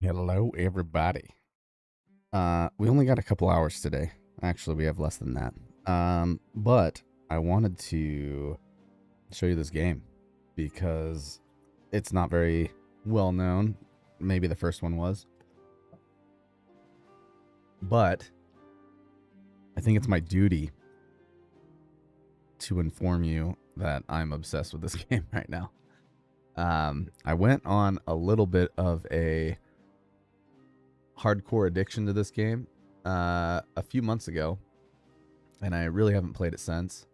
Hello, everybody. We only got a couple hours today. Actually, we have less than that. But I wanted to show you this game because it's not very well known. Maybe the first one was, but I think it's my duty to inform you that I'm obsessed with this game right now. I went on a little bit of a hardcore addiction to this game a few months ago, and I really haven't played it since.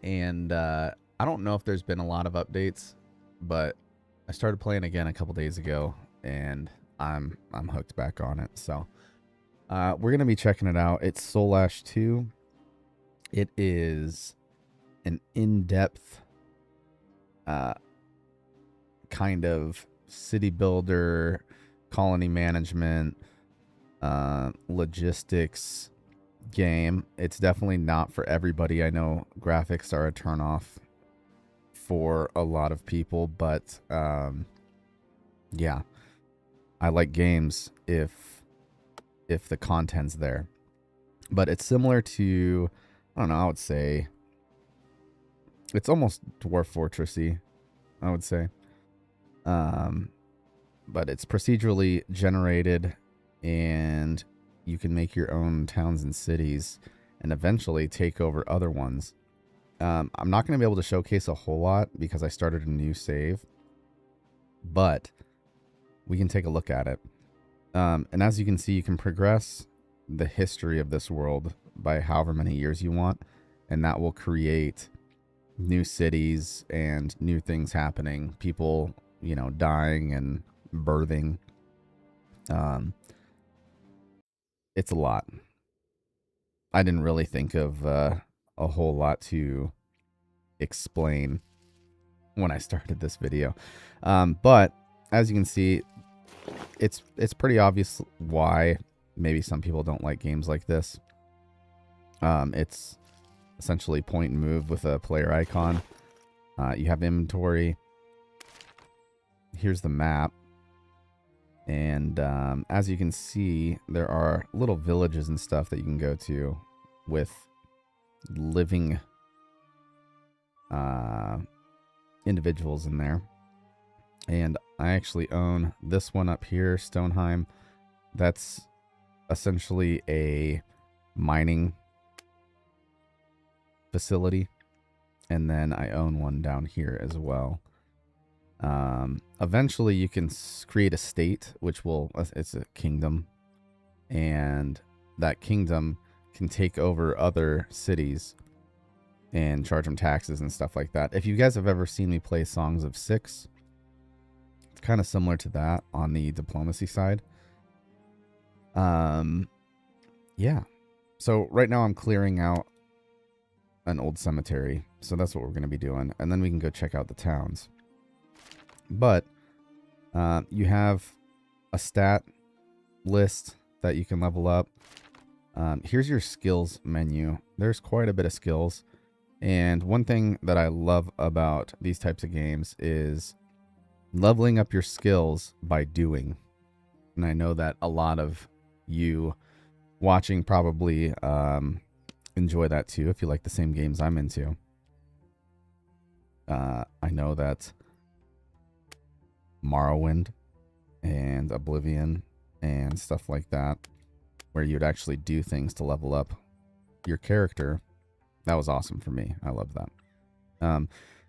And I don't know if there's been a lot of updates, but I started playing again a couple days ago, and I'm hooked back on it. So we're gonna be checking it out. It's Soulash 2. It is an in-depth kind of city builder, colony management, logistics game. It's definitely not for everybody. I know graphics are a turnoff for a lot of people, but yeah, I like games if the content's there. But it's similar to, I don't know, I would say it's almost Dwarf Fortressy, I would say. But it's procedurally generated, and you can make your own towns and cities and eventually take over other ones. I'm not going to be able to showcase a whole lot because I started a new save, but we can take a look at it. And as you can see, you can progress the history of this world by however many years you want, and that will create new cities and new things happening. People, dying and birthing. It's a lot. I didn't really think of a whole lot to explain when I started this video. But as you can see, it's pretty obvious why maybe some people don't like games like this. It's essentially point and move with a player icon. You have inventory. Here's the map. And as you can see, there are little villages and stuff that you can go to with living individuals in there. And I actually own this one up here, Stoneheim. That's essentially a mining facility. And then I own one down here as well. Eventually you can create a state, which it's a kingdom, and that kingdom can take over other cities and charge them taxes and stuff like that. If you guys have ever seen me play Songs of Six, it's kind of similar to that on the diplomacy side. Yeah. So right now I'm clearing out an old cemetery. So that's what we're going to be doing. And then we can go check out the towns. But you have a stat list that you can level up. Here's your skills menu. There's quite a bit of skills. And one thing that I love about these types of games is leveling up your skills by doing. And I know that a lot of you watching probably enjoy that too if you like the same games I'm into. I know that Morrowind and Oblivion and stuff like that, where you'd actually do things to level up your character, that was awesome for me. I love that.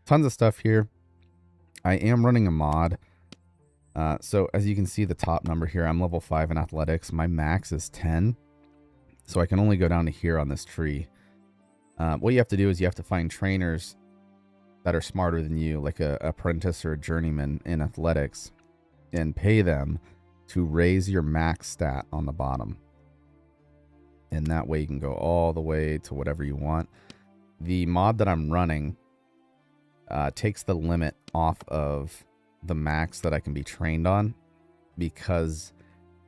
Tons of stuff here. I am running a mod. So as you can see, the top number here, I'm level 5 in athletics. My max is 10. So I can only go down to here on this tree. What you have to do is you have to find trainers that are smarter than you, like a apprentice or a journeyman in athletics, and pay them to raise your max stat on the bottom. And that way you can go all the way to whatever you want. The mod that I'm running takes the limit off of the max that I can be trained on, because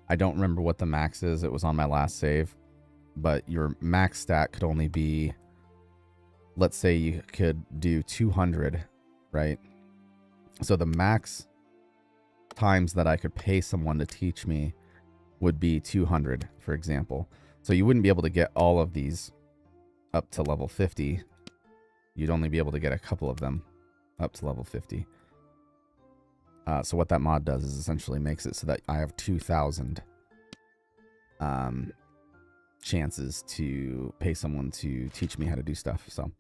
I don't remember what the max is. It was on my last save, but your max stat could only be, let's say you could do 200, right? So the max times that I could pay someone to teach me would be 200, for example. So you wouldn't be able to get all of these up to level 50. You'd only be able to get a couple of them up to level 50. So what that mod does is essentially makes it so that I have 2,000 chances to pay someone to teach me how to do stuff. So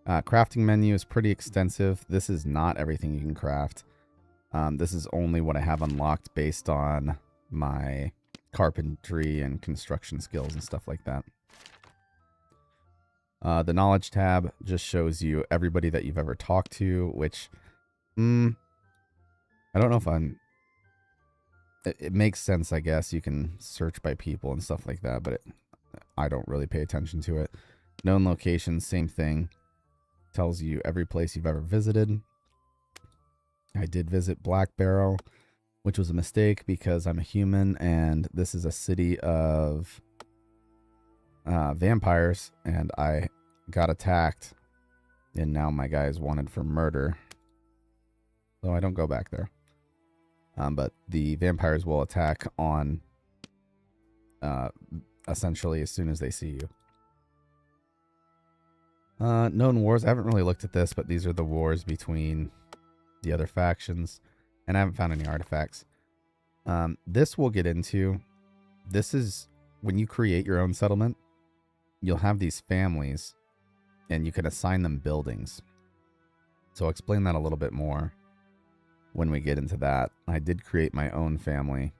crafting menu is pretty extensive. This is not everything you can craft. This is only what I have unlocked based on my carpentry and construction skills and stuff like that. The knowledge tab just shows you everybody that you've ever talked to, which I don't know if it makes sense, I guess. You can search by people and stuff like that, but I don't really pay attention to it. Known locations, same thing. Tells you every place you've ever visited. I did visit Black Barrow, which was a mistake because I'm a human and this is a city of vampires, and I got attacked and now my guy is wanted for murder. So I don't go back there. But the vampires will attack on essentially as soon as they see you. Known wars. I haven't really looked at this, but these are the wars between the other factions, and I haven't found any artifacts. This we'll get into. This is when you create your own settlement, you'll have these families and you can assign them buildings. So I'll explain that a little bit more when we get into that. I did create my own family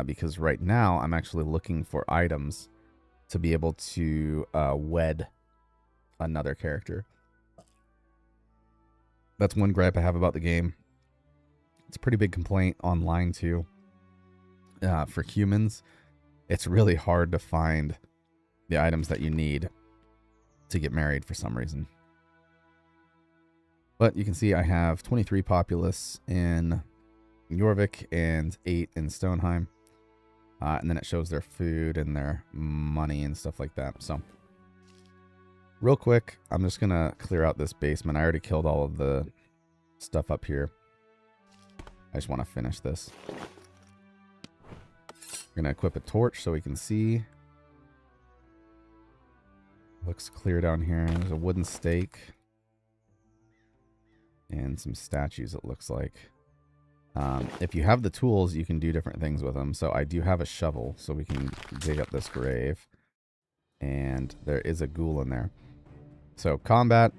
because right now I'm actually looking for items to be able to wed another character. That's one gripe I have about the game. It's a pretty big complaint online too. For humans, it's really hard to find the items that you need to get married for some reason. But you can see I have 23 populace in Jorvik and 8 in Stoneheim. And then it shows their food and their money and stuff like that. So real quick, I'm just going to clear out this basement. I already killed all of the stuff up here. I just want to finish this. We're going to equip a torch so we can see. Looks clear down here. There's a wooden stake. And some statues, it looks like. If you have the tools, you can do different things with them. So I do have a shovel, so we can dig up this grave. And there is a ghoul in there. So combat,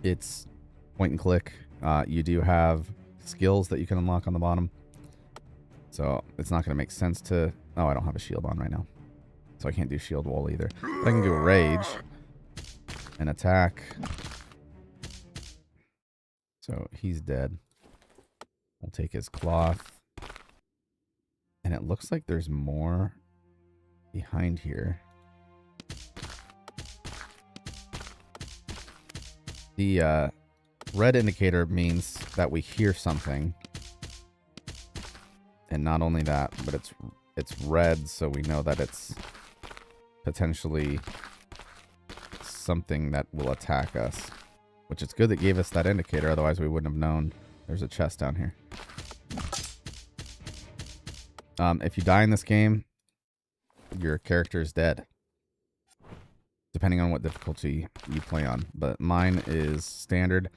it's point and click. You do have skills that you can unlock on the bottom. So it's not going to make sense to... Oh, I don't have a shield on right now. So I can't do shield wall either. But I can do rage and attack. So he's dead. We'll take his cloth. And it looks like there's more behind here. The red indicator means that we hear something. And not only that, but it's red, so we know that it's potentially something that will attack us. Which is good that gave us that indicator, otherwise we wouldn't have known there's a chest down here. If you die in this game, your character is dead. Depending on what difficulty you play on. But mine is standard,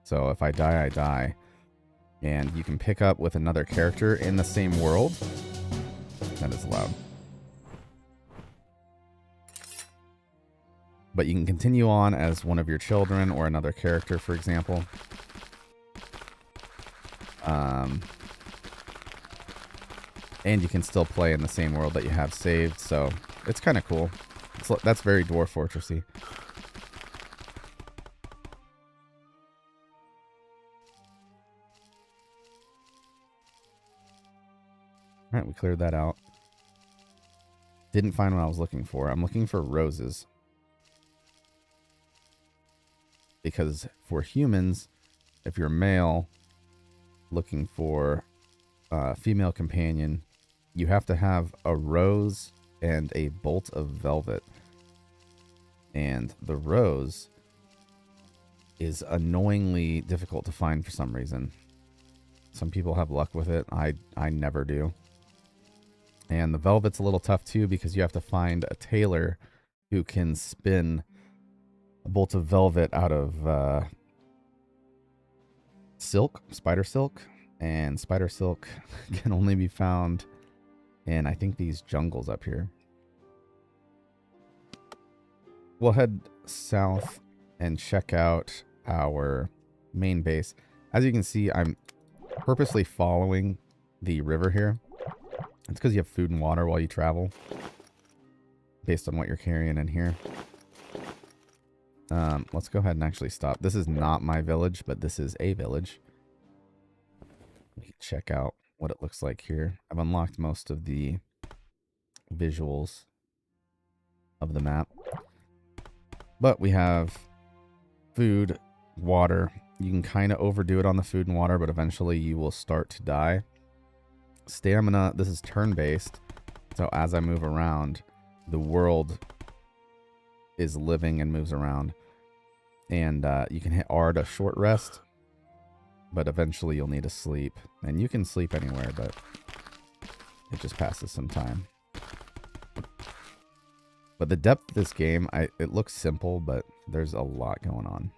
so if I die, I die. And you can pick up with another character in the same world. That is allowed. But you can continue on as one of your children or another character, for example. And you can still play in the same world that you have saved, so it's kind of cool. That's very Dwarf Fortressy. Alright, we cleared that out. Didn't find what I was looking for. I'm looking for roses. Because for humans, if you're male looking for a female companion, you have to have a rose and a bolt of velvet. And the rose is annoyingly difficult to find for some reason. Some people have luck with it. I never do. And the velvet's a little tough too because you have to find a tailor who can spin a bolt of velvet out of silk, spider silk. And spider silk can only be found in, I think, these jungles up here. We'll head south and check out our main base. As you can see, I'm purposely following the river here. It's because you have food and water while you travel, based on what you're carrying in here. Let's go ahead and actually stop. This is not my village, but this is a village. We can check out what it looks like here. I've unlocked most of the visuals of the map. But we have food, water. You can kind of overdo it on the food and water, but eventually you will start to die. Stamina, this is turn-based. So as I move around, the world is living and moves around. And you can hit R to short rest, but eventually you'll need to sleep. And you can sleep anywhere, but it just passes some time. But the depth of this game, it looks simple, but there's a lot going on.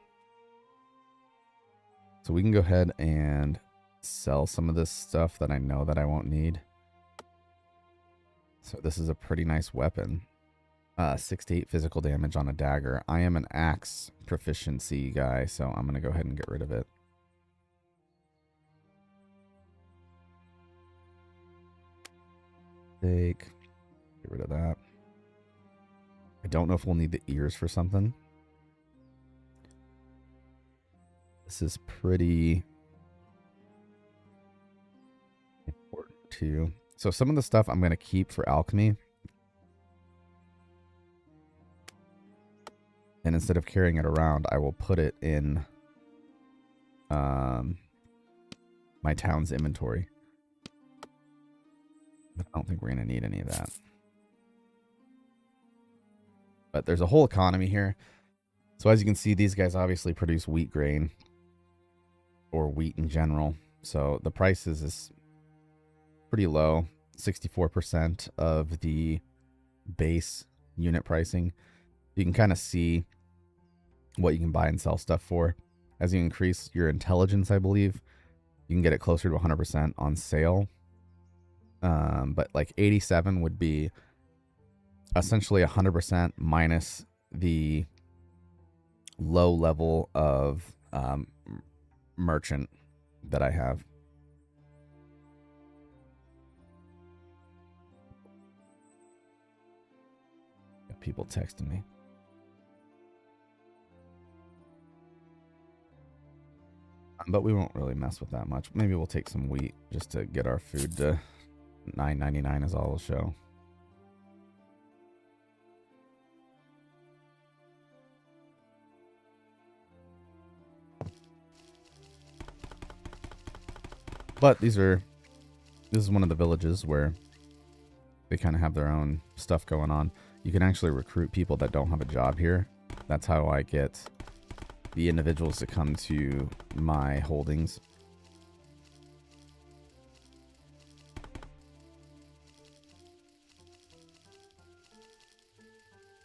So we can go ahead and sell some of this stuff that I know that I won't need. So this is a pretty nice weapon. 6 to 8 physical damage on a dagger. I am an axe proficiency guy, so I'm going to go ahead and get rid of it. Get rid of that. I don't know if we'll need the ears for something. This is pretty important too. So some of the stuff I'm going to keep for alchemy. And instead of carrying it around, I will put it in my town's inventory. I don't think we're going to need any of that. But there's a whole economy here. So as you can see, these guys obviously produce wheat grain. Or wheat in general. So the prices is pretty low. 64% of the base unit pricing. You can kind of see what you can buy and sell stuff for. As you increase your intelligence, I believe, you can get it closer to 100% on sale. But like 87 would be essentially 100% minus the low level of merchant that I have. Got people texting me. But we won't really mess with that much. Maybe we'll take some wheat just to get our food to $9.99 is all it'll show. But this is one of the villages where they kind of have their own stuff going on. You can actually recruit people that don't have a job here. That's how I get the individuals to come to my holdings.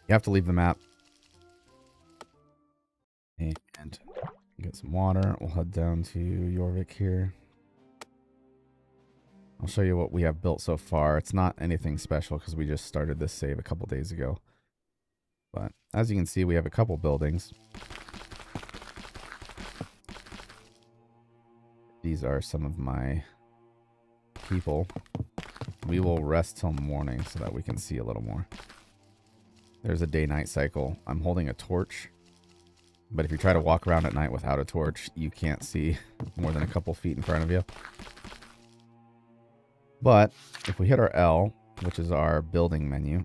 You have to leave the map. And get some water. We'll head down to Jorvik here. I'll show you what we have built so far. It's not anything special because we just started this save a couple days ago. But as you can see, we have a couple buildings. These are some of my people. We will rest till morning so that we can see a little more. There's a day-night cycle. I'm holding a torch. But if you try to walk around at night without a torch, you can't see more than a couple feet in front of you. But if we hit our L, which is our building menu,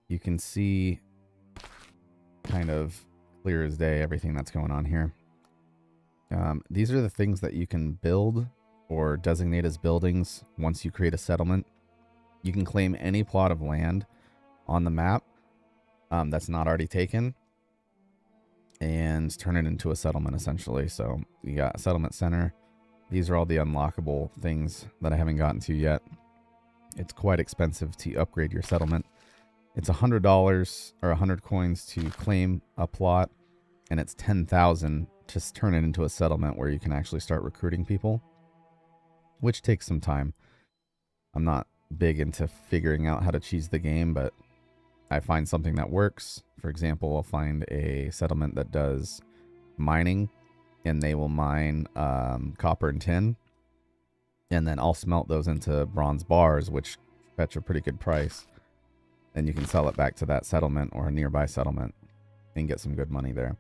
you can see kind of clear as day everything that's going on here. These are the things that you can build or designate as buildings once you create a settlement. You can claim any plot of land on the map that's not already taken and turn it into a settlement essentially. So you got a settlement center. These are all the unlockable things that I haven't gotten to yet. It's quite expensive to upgrade your settlement. It's $100 or 100 coins to claim a plot, and it's 10,000 to turn it into a settlement where you can actually start recruiting people, which takes some time. I'm not big into figuring out how to cheese the game, but I find something that works. For example, I'll find a settlement that does mining, and they will mine copper and tin, and then I'll smelt those into bronze bars, which fetch a pretty good price. Then you can sell it back to that settlement or a nearby settlement and get some good money there.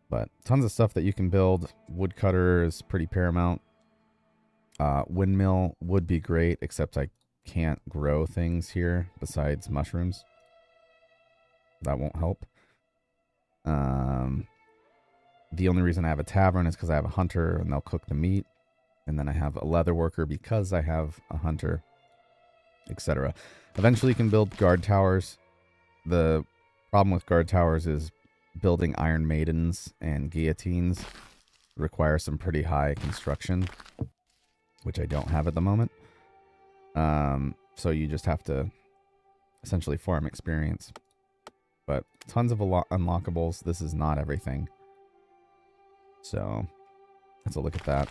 But tons of stuff that you can build. Woodcutter is pretty paramount. Windmill would be great, except I can't grow things here besides mushrooms. That won't help. The only reason I have a tavern is because I have a hunter and they'll cook the meat. And then I have a leather worker because I have a hunter, etc. Eventually you can build guard towers. The problem with guard towers is building Iron Maidens and guillotines require some pretty high construction, which I don't have at the moment. So you just have to essentially farm experience. But tons of unlockables. This is not everything. So let's look at that.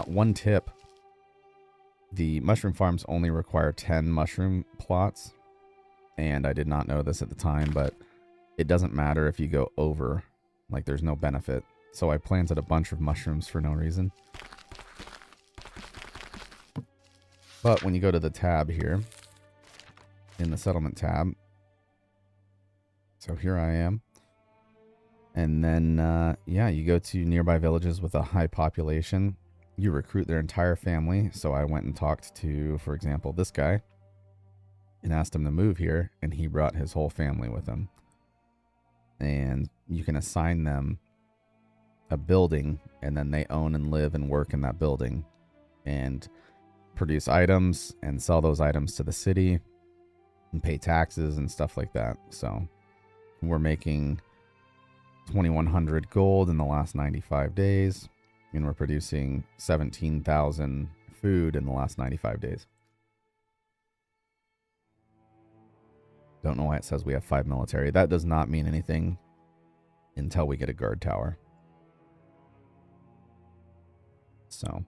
One tip. The mushroom farms only require 10 mushroom plots. And I did not know this at the time, but it doesn't matter if you go over. Like, there's no benefit. So I planted a bunch of mushrooms for no reason. But when you go to the tab here, in the settlement tab, so here I am. And then, yeah, you go to nearby villages with a high population. You recruit their entire family. So I went and talked to, for example, this guy and asked him to move here, and he brought his whole family with him. And you can assign them a building, and then they own and live and work in that building and produce items and sell those items to the city and pay taxes and stuff like that. So we're making 2,100 gold in the last 95 days, and we're producing 17,000 food in the last 95 days. Don't know why it says we have 5 military. That does not mean anything until we get a guard tower. So,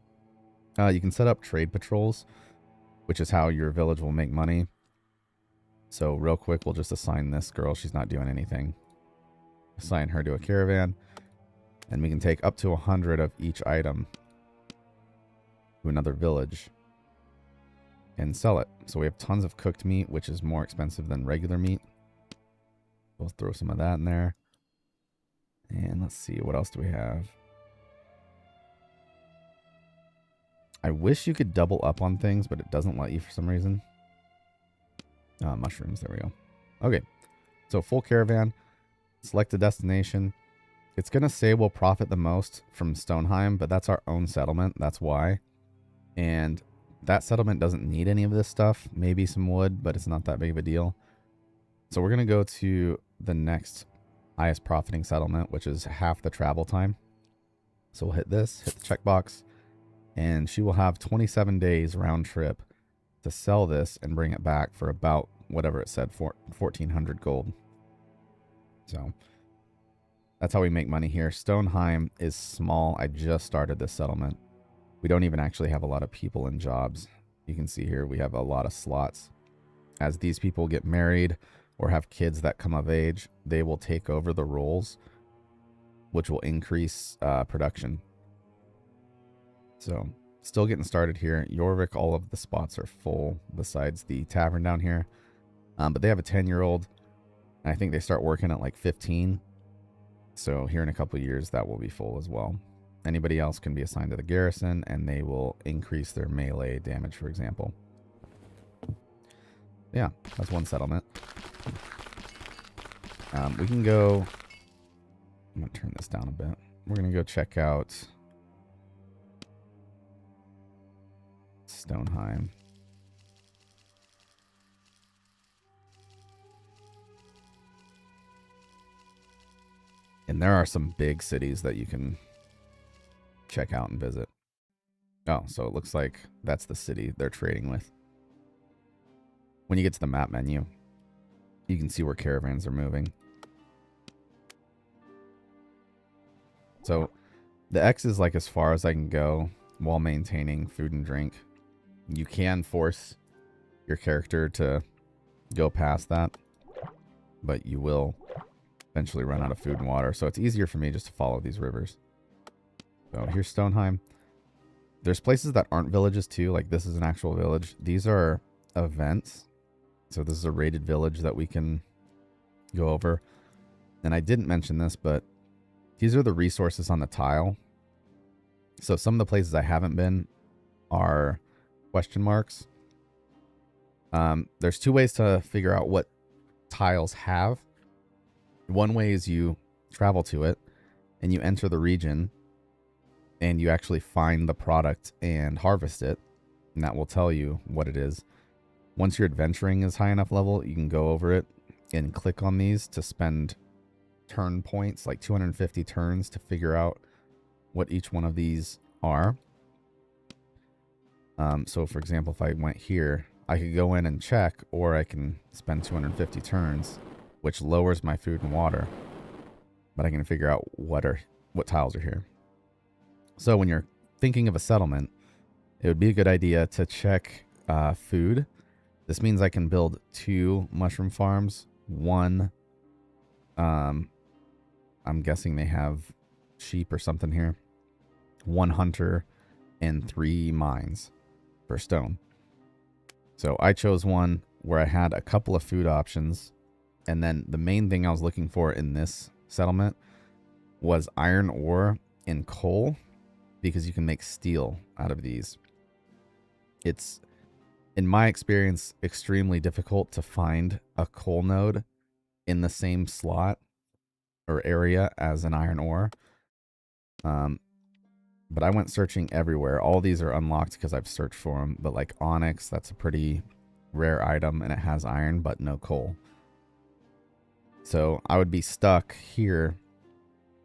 you can set up trade patrols, which is how your village will make money. So real quick, we'll just assign this girl. She's not doing anything. Assign her to a caravan. And we can take up to 100 of each item to another village and sell it. So we have tons of cooked meat, which is more expensive than regular meat. We'll throw some of that in there. And let's see, what else do we have? I wish you could double up on things, but it doesn't let you for some reason. Mushrooms, there we go. Okay, so full caravan. Select a destination. It's going to say we'll profit the most from Stoneheim, but that's our own settlement. That's why. And that settlement doesn't need any of this stuff. Maybe some wood, but it's not that big of a deal. So we're going to go to the next highest profiting settlement, which is half the travel time. So we'll hit this, hit the checkbox, and she will have 27 days round trip to sell this and bring it back for about whatever it said, 1,400 gold. So that's how we make money here. Stoneheim is small. I just started this settlement. We don't even actually have a lot of people in jobs. You can see here we have a lot of slots. As these people get married or have kids that come of age, they will take over the roles, which will increase production. So still getting started here. Jorvik, all of the spots are full besides the tavern down here. But they have a 10-year-old. I think they start working at like 15. So here in a couple of years, that will be full as well. Anybody else can be assigned to the garrison, and they will increase their melee damage, for example. Yeah, that's one settlement. We can go... I'm going to turn this down a bit. We're going to go check out Stoneheim. And there are some big cities that you can check out and visit. Oh, so it looks like that's the city they're trading with. When you get to the map menu, you can see where caravans are moving. So the X is like as far as I can go while maintaining food and drink. You can force your character to go past that, but you will eventually run out of food and water. So it's easier for me just to follow these rivers. So here's Stoneheim. There's places that aren't villages too. Like this is an actual village. These are events. So this is a rated village that we can go over. And I didn't mention this, but these are the resources on the tile. So some of the places I haven't been are question marks. There's two ways to figure out what tiles have. One way is you travel to it and you enter the region and you actually find the product and harvest it, and that will tell you what it is. Once your adventuring is high enough level, you can go over it and click on these to spend turn points, like 250 turns, to figure out what each one of these are. So for example, if I went here, I could go in and check, or I can spend 250 turns, which lowers my food and water, but I can figure out what tiles are here. So when you're thinking of a settlement, it would be a good idea to check food. This means I can build 2 mushroom farms, 1, I'm guessing they have sheep or something here, 1 hunter, and 3 mines for stone. So I chose one where I had a couple of food options, and then the main thing I was looking for in this settlement was iron ore and coal, because you can make steel out of these. It's, in my experience, extremely difficult to find a coal node in the same slot or area as an iron ore. But I went searching everywhere. All these are unlocked because I've searched for them. But like onyx, that's a pretty rare item, and it has iron but no coal. So I would be stuck here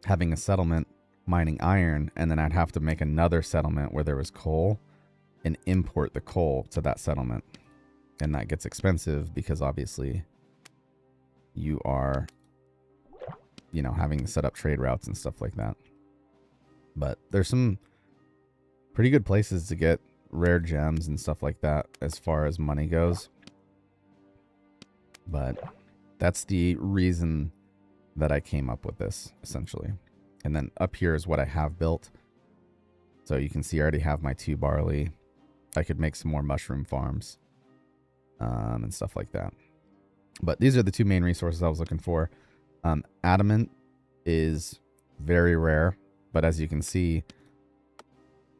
having a settlement mining iron, and then I'd have to make another settlement where there was coal and import the coal to that settlement. And that gets expensive because obviously you are, you know, having to set up trade routes and stuff like that. But there's some pretty good places to get rare gems and stuff like that as far as money goes. But that's the reason that I came up with this, essentially. And then up here is what I have built. So you can see I already have my 2 barley. I could make some more mushroom farms and stuff like that. But these are the 2 main resources I was looking for. Adamant is very rare. But as you can see,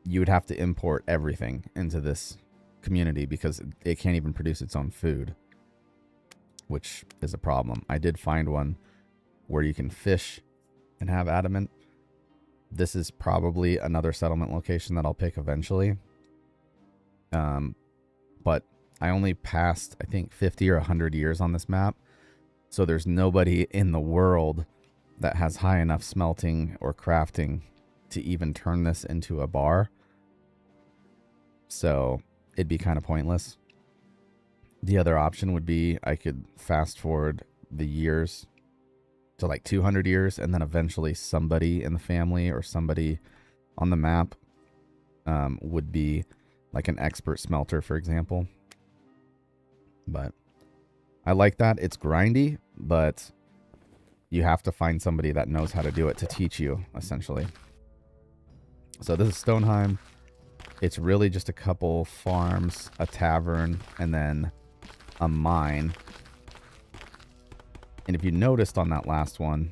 you would have to import everything into this community because it can't even produce its own food, which is a problem. I did find one where you can fish and have adamant. This is probably another settlement location that I'll pick eventually. But I only passed, I think, 50 or 100 years on this map. So there's nobody in the world that has high enough smelting or crafting to even turn this into a bar. So it'd be kind of pointless. The other option would be I could fast forward the years to like 200 years, and then eventually somebody in the family or somebody on the map would be like an expert smelter, for example. But I like that. It's grindy, but you have to find somebody that knows how to do it to teach you, essentially. So this is Stoneheim. It's really just a couple farms, a tavern, and then a mine. And if you noticed on that last one,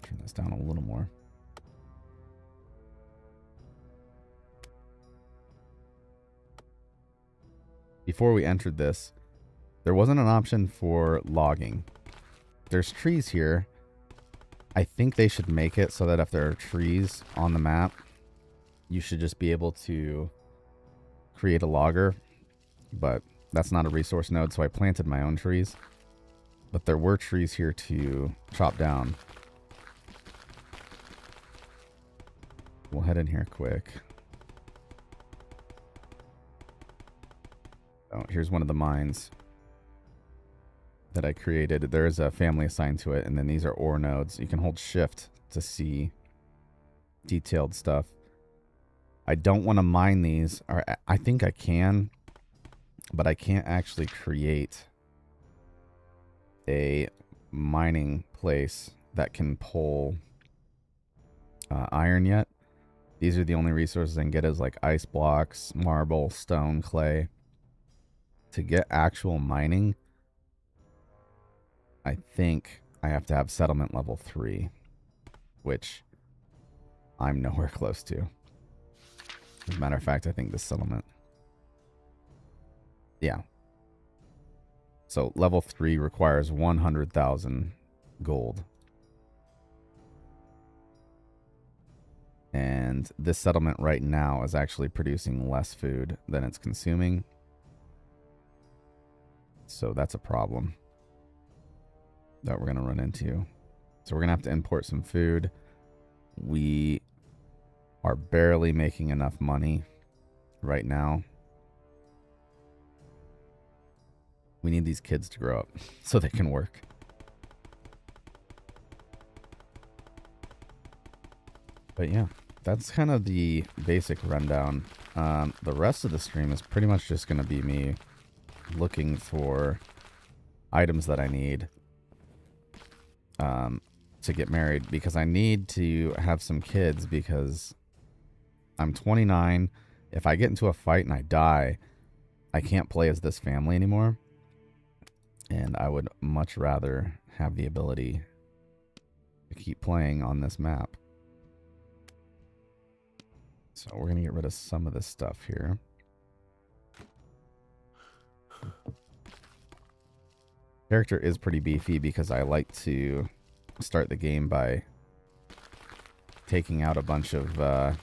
turn this down a little more. Before we entered this, there wasn't an option for logging. There's trees here. I think they should make it so that if there are trees on the map, you should just be able to create a logger. But that's not a resource node, so I planted my own trees. But there were trees here to chop down. We'll head in here quick. Oh, here's one of the mines that I created. There is a family assigned to it, and then these are ore nodes. You can hold shift to see detailed stuff. I don't want to mine these, or I think I can, but I can't actually create a mining place that can pull iron yet. These are the only resources I can get, is like ice blocks, marble, stone, clay. To get actual mining, I think I have to have settlement level 3, which I'm nowhere close to. As a matter of fact, I think this settlement... Yeah. So level 3 requires 100,000 gold. And this settlement right now is actually producing less food than it's consuming. So that's a problem that we're going to run into. So we're going to have to import some food. We are barely making enough money right now. We need these kids to grow up so they can work. But yeah, that's kind of the basic rundown. The rest of the stream is pretty much just going to be me looking for items that I need to get married, because I need to have some kids, because I'm 29. If I get into a fight and I die, I can't play as this family anymore. And I would much rather have the ability to keep playing on this map. So we're going to get rid of some of this stuff here. Character is pretty beefy because I like to start the game by taking out a bunch of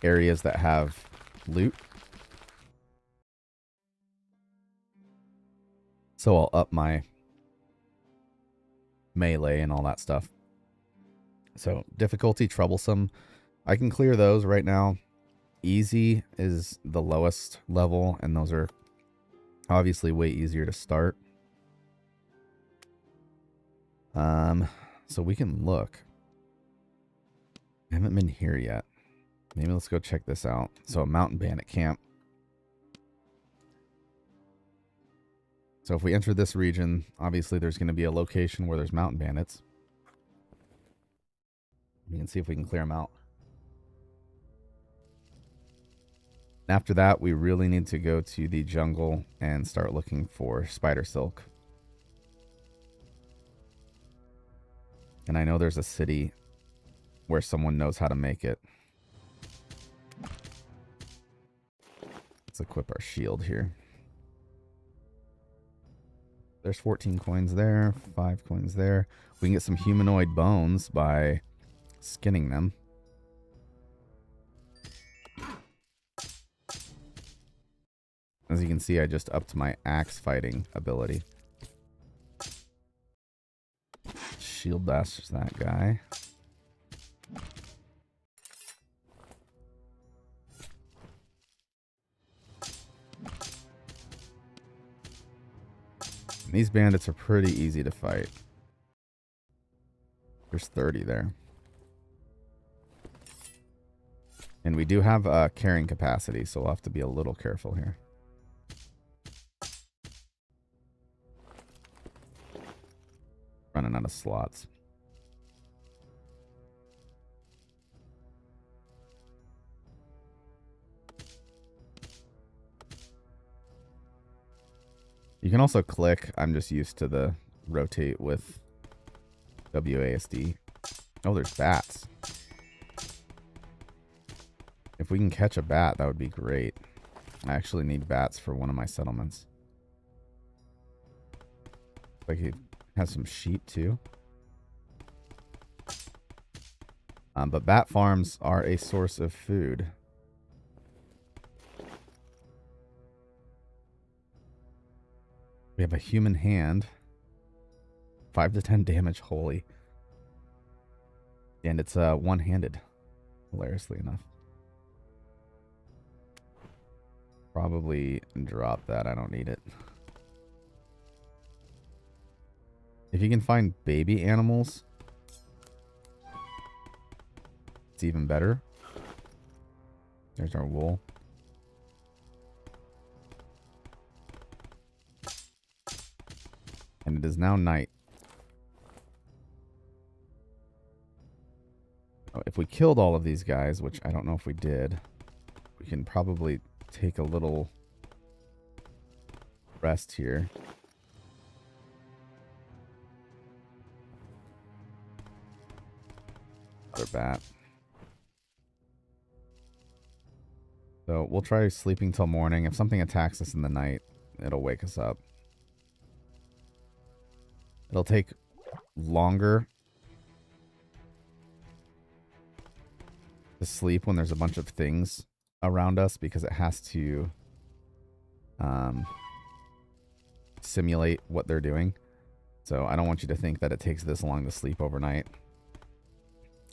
areas that have loot. So I'll up my melee and all that stuff. So difficulty, troublesome. I can clear those right now. Easy is the lowest level, and those are obviously way easier to start. So we can look. I haven't been here yet. Maybe let's go check this out. So a mountain bandit camp. So if we enter this region, obviously there's going to be a location where there's mountain bandits. We can see if we can clear them out. After that, we really need to go to the jungle and start looking for spider silk. And I know there's a city where someone knows how to make it. Let's equip our shield here. There's 14 coins there, 5 coins there. We can get some humanoid bones by skinning them. As you can see, I just upped my axe fighting ability. Shield basters that guy. And these bandits are pretty easy to fight. There's 30 there. And we do have carrying capacity, so we'll have to be a little careful here. Running out of slots. You can also click. I'm just used to the rotate with WASD. Oh, there's bats. If we can catch a bat, that would be great. I actually need bats for one of my settlements. Like he has some sheep too. But bat farms are a source of food. We have a human hand. 5 to 10 damage, holy. And it's one-handed, hilariously enough. Probably drop that. I don't need it. If you can find baby animals, it's even better. There's our wool. And it is now night. If we killed all of these guys, which I don't know if we did, we can probably take a little rest here. Another bat. So we'll try sleeping till morning. If something attacks us in the night, it'll wake us up. It'll take longer to sleep when there's a bunch of things around us because it has to simulate what they're doing. So I don't want you to think that it takes this long to sleep overnight.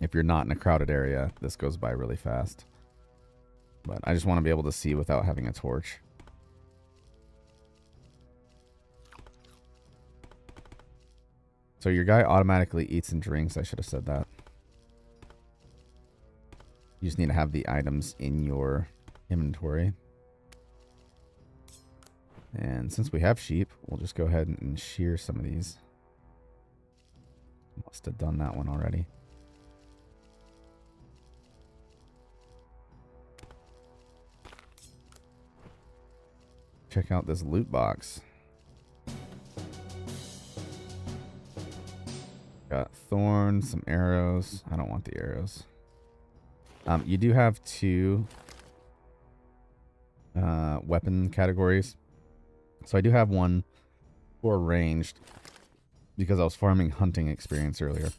If you're not in a crowded area, this goes by really fast. But I just want to be able to see without having a torch. So your guy automatically eats and drinks. I should have said that. You just need to have the items in your inventory. And since we have sheep, we'll just go ahead and shear some of these. Must have done that one already. Check out this loot box. Got thorns, some arrows. I don't want the arrows. You do have two weapon categories. So I do have one for ranged because I was farming hunting experience earlier.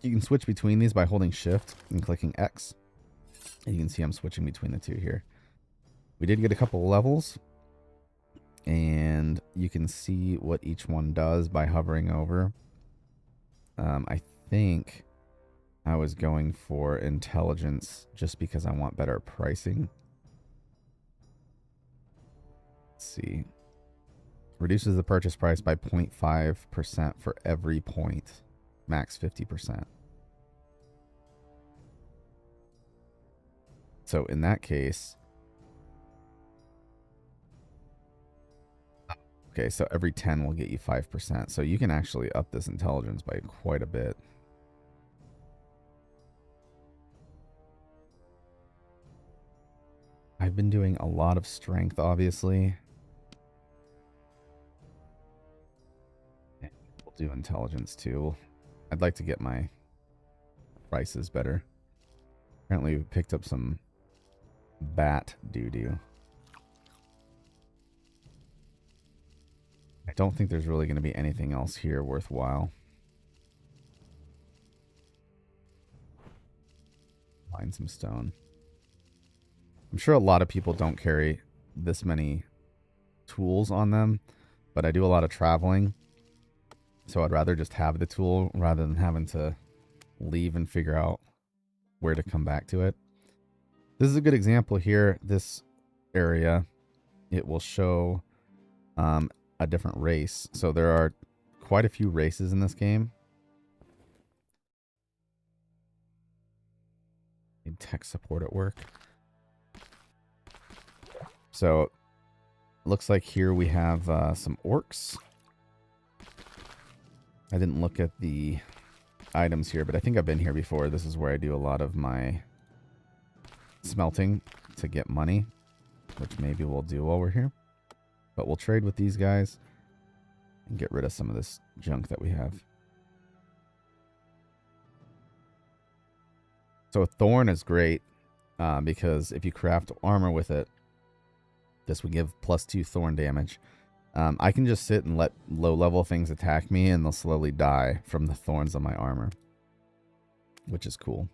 You can switch between these by holding shift and clicking X. And you can see I'm switching between the two here. We did get a couple levels. And you can see what each one does by hovering over. I think I was going for intelligence just because I want better pricing. Let's see. Reduces the purchase price by 0.5% for every point. Max 50%. So in that case... Okay, so every 10 will get you 5%. So you can actually up this intelligence by quite a bit. I've been doing a lot of strength, obviously. We'll do intelligence too. I'd like to get my prices better. Apparently we picked up some bat doo-doo. I don't think there's really going to be anything else here worthwhile. Find some stone. I'm sure a lot of people don't carry this many tools on them, but I do a lot of traveling. So I'd rather just have the tool rather than having to leave and figure out where to come back to it. This is a good example here. This area, it will show a different race. So there are quite a few races in this game. Need tech support at work. So it looks like here we have some orcs. I didn't look at the items here, but I think I've been here before. This is where I do a lot of my smelting to get money, which maybe we'll do while we're here. But we'll trade with these guys and get rid of some of this junk that we have. So a thorn is great because if you craft armor with it, this would give +2 thorn damage. I can just sit and let low-level things attack me and they'll slowly die from the thorns on my armor, which is cool.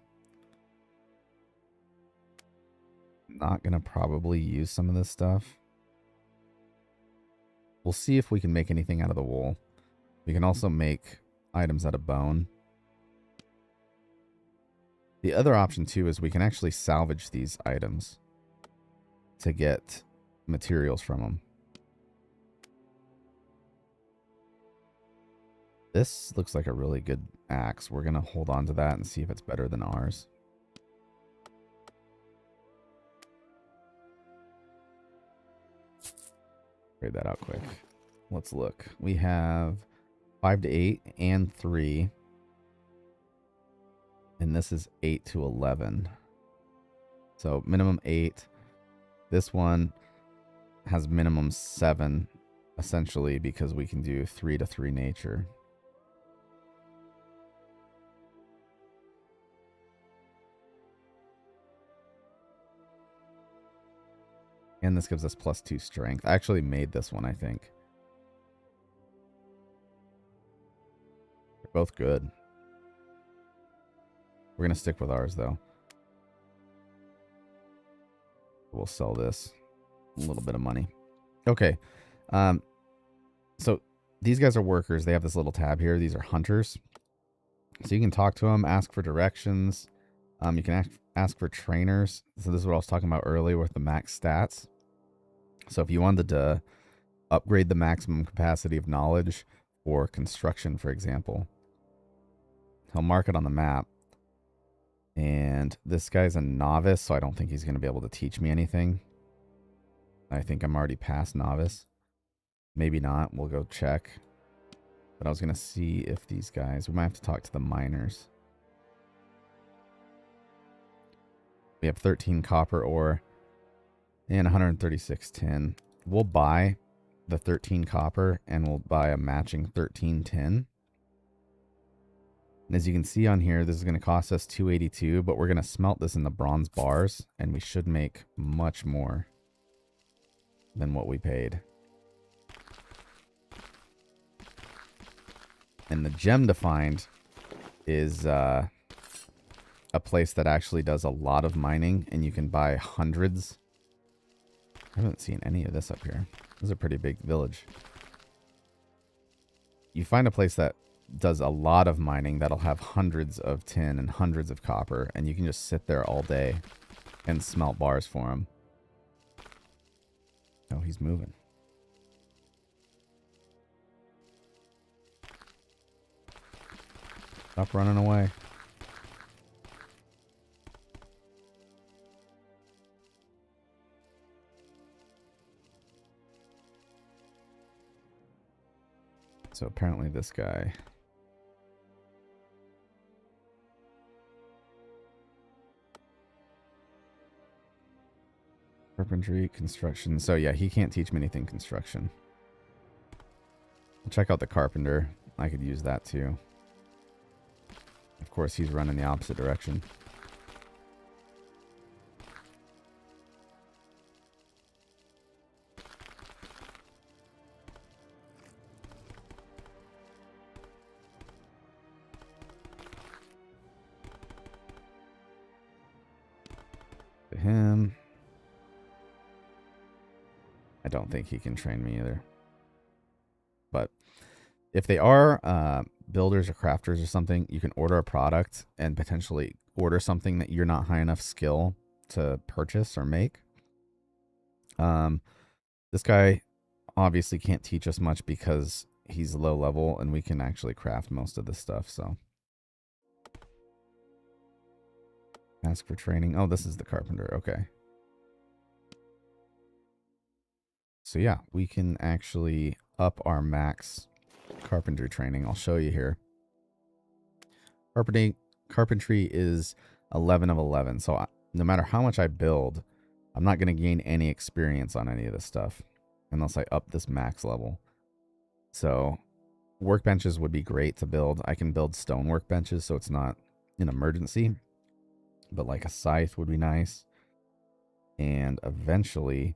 Not going to probably use some of this stuff. We'll see if we can make anything out of the wool. We can also make items out of bone. The other option too is we can actually salvage these items to get materials from them. This looks like a really good axe. We're going to hold on to that and see if it's better than ours. Trade that out quick. Let's look. We have 5 to 8 and 3. And this is 8 to 11. So minimum 8. This one has minimum 7, essentially, because we can do 3 to 3 nature. And this gives us +2 strength. I actually made this one, I think. They're both good. We're going to stick with ours, though. We'll sell this. A little bit of money. Okay. So these guys are workers. They have this little tab here. These are hunters. So you can talk to them, ask for directions. You can ask for trainers. So this is what I was talking about earlier with the max stats. So if you wanted to upgrade the maximum capacity of knowledge for construction, for example, he'll mark it on the map. And this guy's a novice, so I don't think he's going to be able to teach me anything. I think I'm already past novice. Maybe not. We'll go check. But I was going to see if these guys... We might have to talk to the miners. We have 13 copper ore and 136 tin. We'll buy the 13 copper and we'll buy a matching 13 tin. And as you can see on here, this is going to cost us 282, but we're going to smelt this in the bronze bars, and we should make much more than what we paid. And the gem to find is a place that actually does a lot of mining, and you can buy hundreds. I haven't seen any of this up here. This is a pretty big village. You find a place that does a lot of mining that'll have hundreds of tin and hundreds of copper, and you can just sit there all day and smelt bars for him. Oh, he's moving. Stop running away. So apparently this guy... Carpentry, construction. So yeah, he can't teach me anything construction. I'll check out the carpenter. I could use that too. Of course, he's running the opposite direction. To him. I don't think he can train me either. But if they are builders or crafters or something, you can order a product and potentially order something that you're not high enough skill to purchase or make. This guy obviously can't teach us much because he's low level and we can actually craft most of this stuff. So ask for training. Oh, this is the carpenter. Okay. So yeah, we can actually up our max carpentry training. I'll show you here. Carpentry is 11 of 11. So no matter how much I build, I'm not going to gain any experience on any of this stuff unless I up this max level. So workbenches would be great to build. I can build stone workbenches, so it's not an emergency. But like a scythe would be nice. And eventually,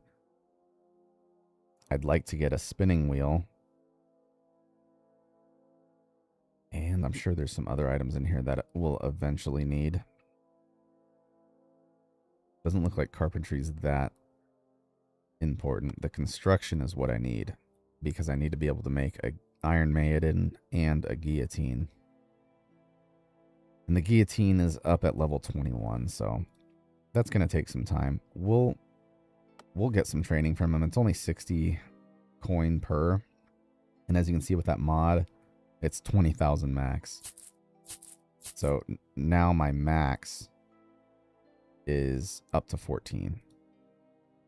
I'd like to get a spinning wheel. And I'm sure there's some other items in here that we'll eventually need. Doesn't look like carpentry's that important. The construction is what I need, because I need to be able to make a Iron Maiden and a guillotine. And the guillotine is up at level 21, so that's going to take some time. We'll get some training from him. It's only 60 coin per. And as you can see with that mod, it's 20,000 max. So now my max is up to 14.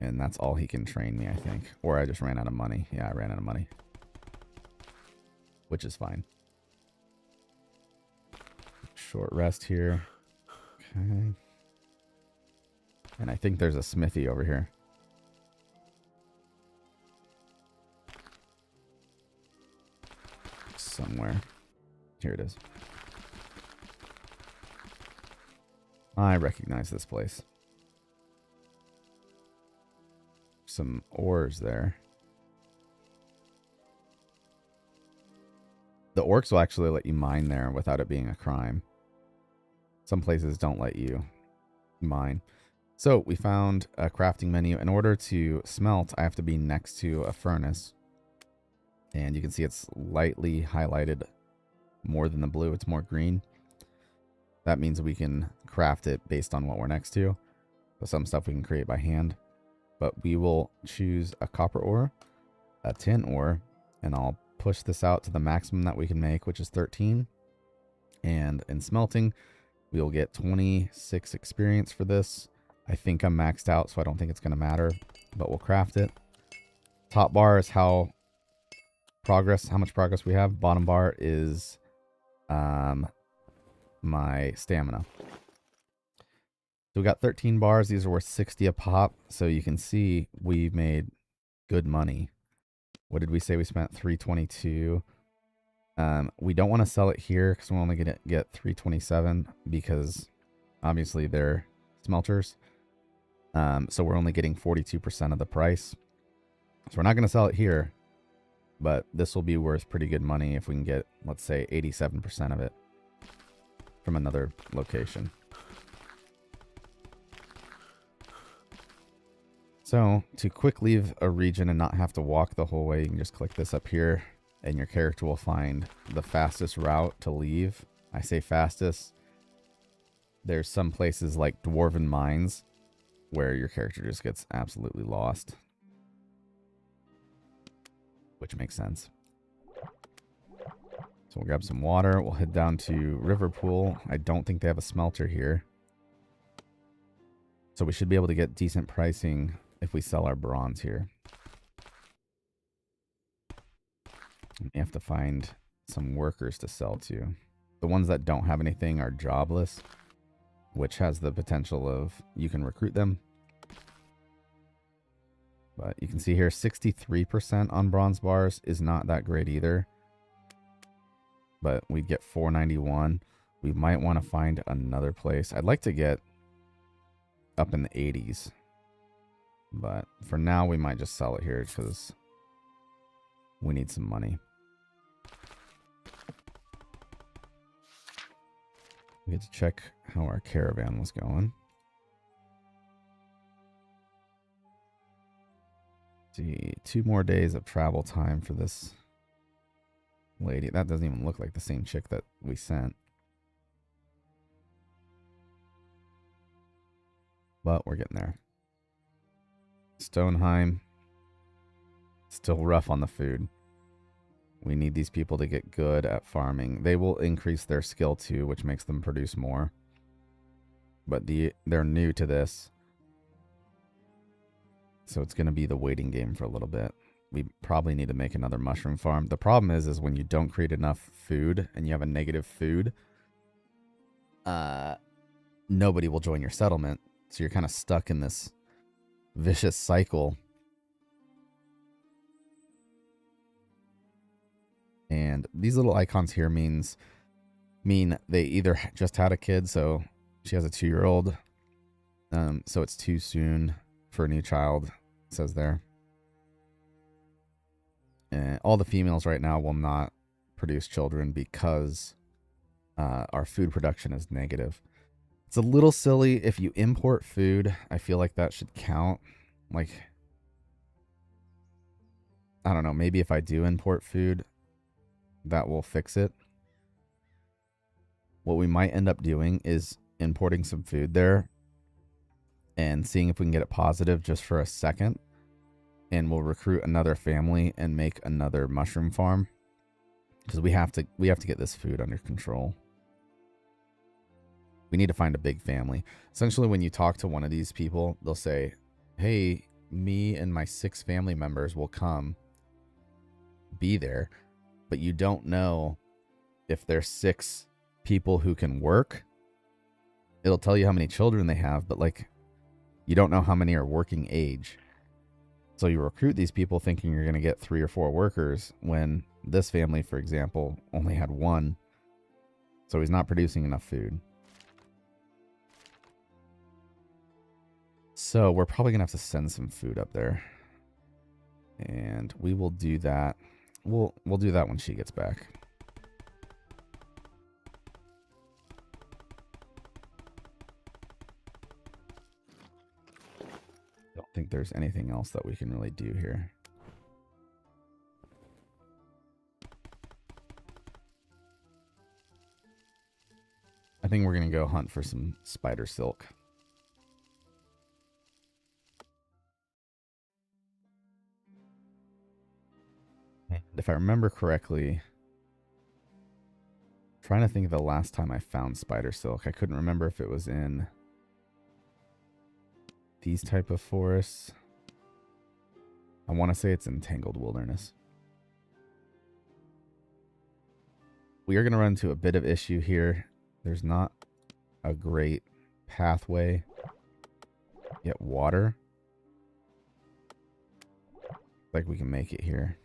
And that's all he can train me, I think. Or I just ran out of money. Yeah, I ran out of money. Which is fine. Short rest here. Okay. And I think there's a smithy over here. Somewhere. Here it is. I recognize this place. Some ores there. The orcs will actually let you mine there without it being a crime. Some places don't let you mine. So we found a crafting menu. In order to smelt, I have to be next to a furnace. And you can see it's lightly highlighted more than the blue. It's more green. That means we can craft it based on what we're next to. So some stuff we can create by hand. But we will choose a copper ore, a tin ore, and I'll push this out to the maximum that we can make, which is 13. And in smelting, we'll get 26 experience for this. I think I'm maxed out, so I don't think it's going to matter, but we'll craft it. Top bar is how much progress we have. Bottom bar is my stamina. So we got 13 bars. These are worth 60 a pop. So you can see we've made good money. What did we say? We spent 322. We don't want to sell it here because we're only going to get 327 because obviously they're smelters. So we're only getting 42% of the price. So we're not going to sell it here, but this will be worth pretty good money if we can get, let's say, 87% of it from another location. So to quick leave a region and not have to walk the whole way, you can just click this up here and your character will find the fastest route to leave. I say fastest. There's some places like Dwarven Mines where your character just gets absolutely lost, which makes sense. So we'll grab some water. We'll head down to Riverpool. I don't think they have a smelter here. So we should be able to get decent pricing if we sell our bronze here. We have to find some workers to sell to. The ones that don't have anything are jobless, which has the potential of you can recruit them. But you can see here 63% on bronze bars is not that great either. But we get 491. We might want to find another place. I'd like to get up in the 80s. But for now, we might just sell it here because we need some money. We had to check how our caravan was going. See, 2 more days of travel time for this lady. That doesn't even look like the same chick that we sent. But we're getting there. Stoneheim. Still rough on the food. We need these people to get good at farming. They will increase their skill too, which makes them produce more. But they're new to this. So it's going to be the waiting game for a little bit. We probably need to make another mushroom farm. The problem is when you don't create enough food and you have a negative food, nobody will join your settlement. So you're kind of stuck in this vicious cycle. And these little icons here mean they either just had a kid, so she has a 2-year-old. So it's too soon for a new child, it says there. And all the females right now will not produce children because our food production is negative. It's a little silly if you import food. I feel like that should count. Like, I don't know, maybe if I do import food, that will fix it. what we might end up doing is importing some food there and seeing if we can get it positive just for a second. And we'll recruit another family and make another mushroom farm. Because we have to get this food under control. We need to find a big family. Essentially, when you talk to one of these people, they'll say, hey, me and my 6 family members will come be there. But you don't know if there's 6 people who can work. It'll tell you how many children they have, but like, you don't know how many are working age. So you recruit these people thinking you're going to get 3 or 4 workers when this family, for example, only had 1. So he's not producing enough food. So we're probably going to have to send some food up there. And we will do that. We'll do that when she gets back. Don't think there's anything else that we can really do here. I think we're going to go hunt for some spider silk. And if I remember correctly, I'm trying to think of the last time I found spider silk. I couldn't remember if it was in these type of forests. I want to say it's in Tangled Wilderness. We are going to run into a bit of issue here. There's not a great pathway. Get water. Like we can make it here.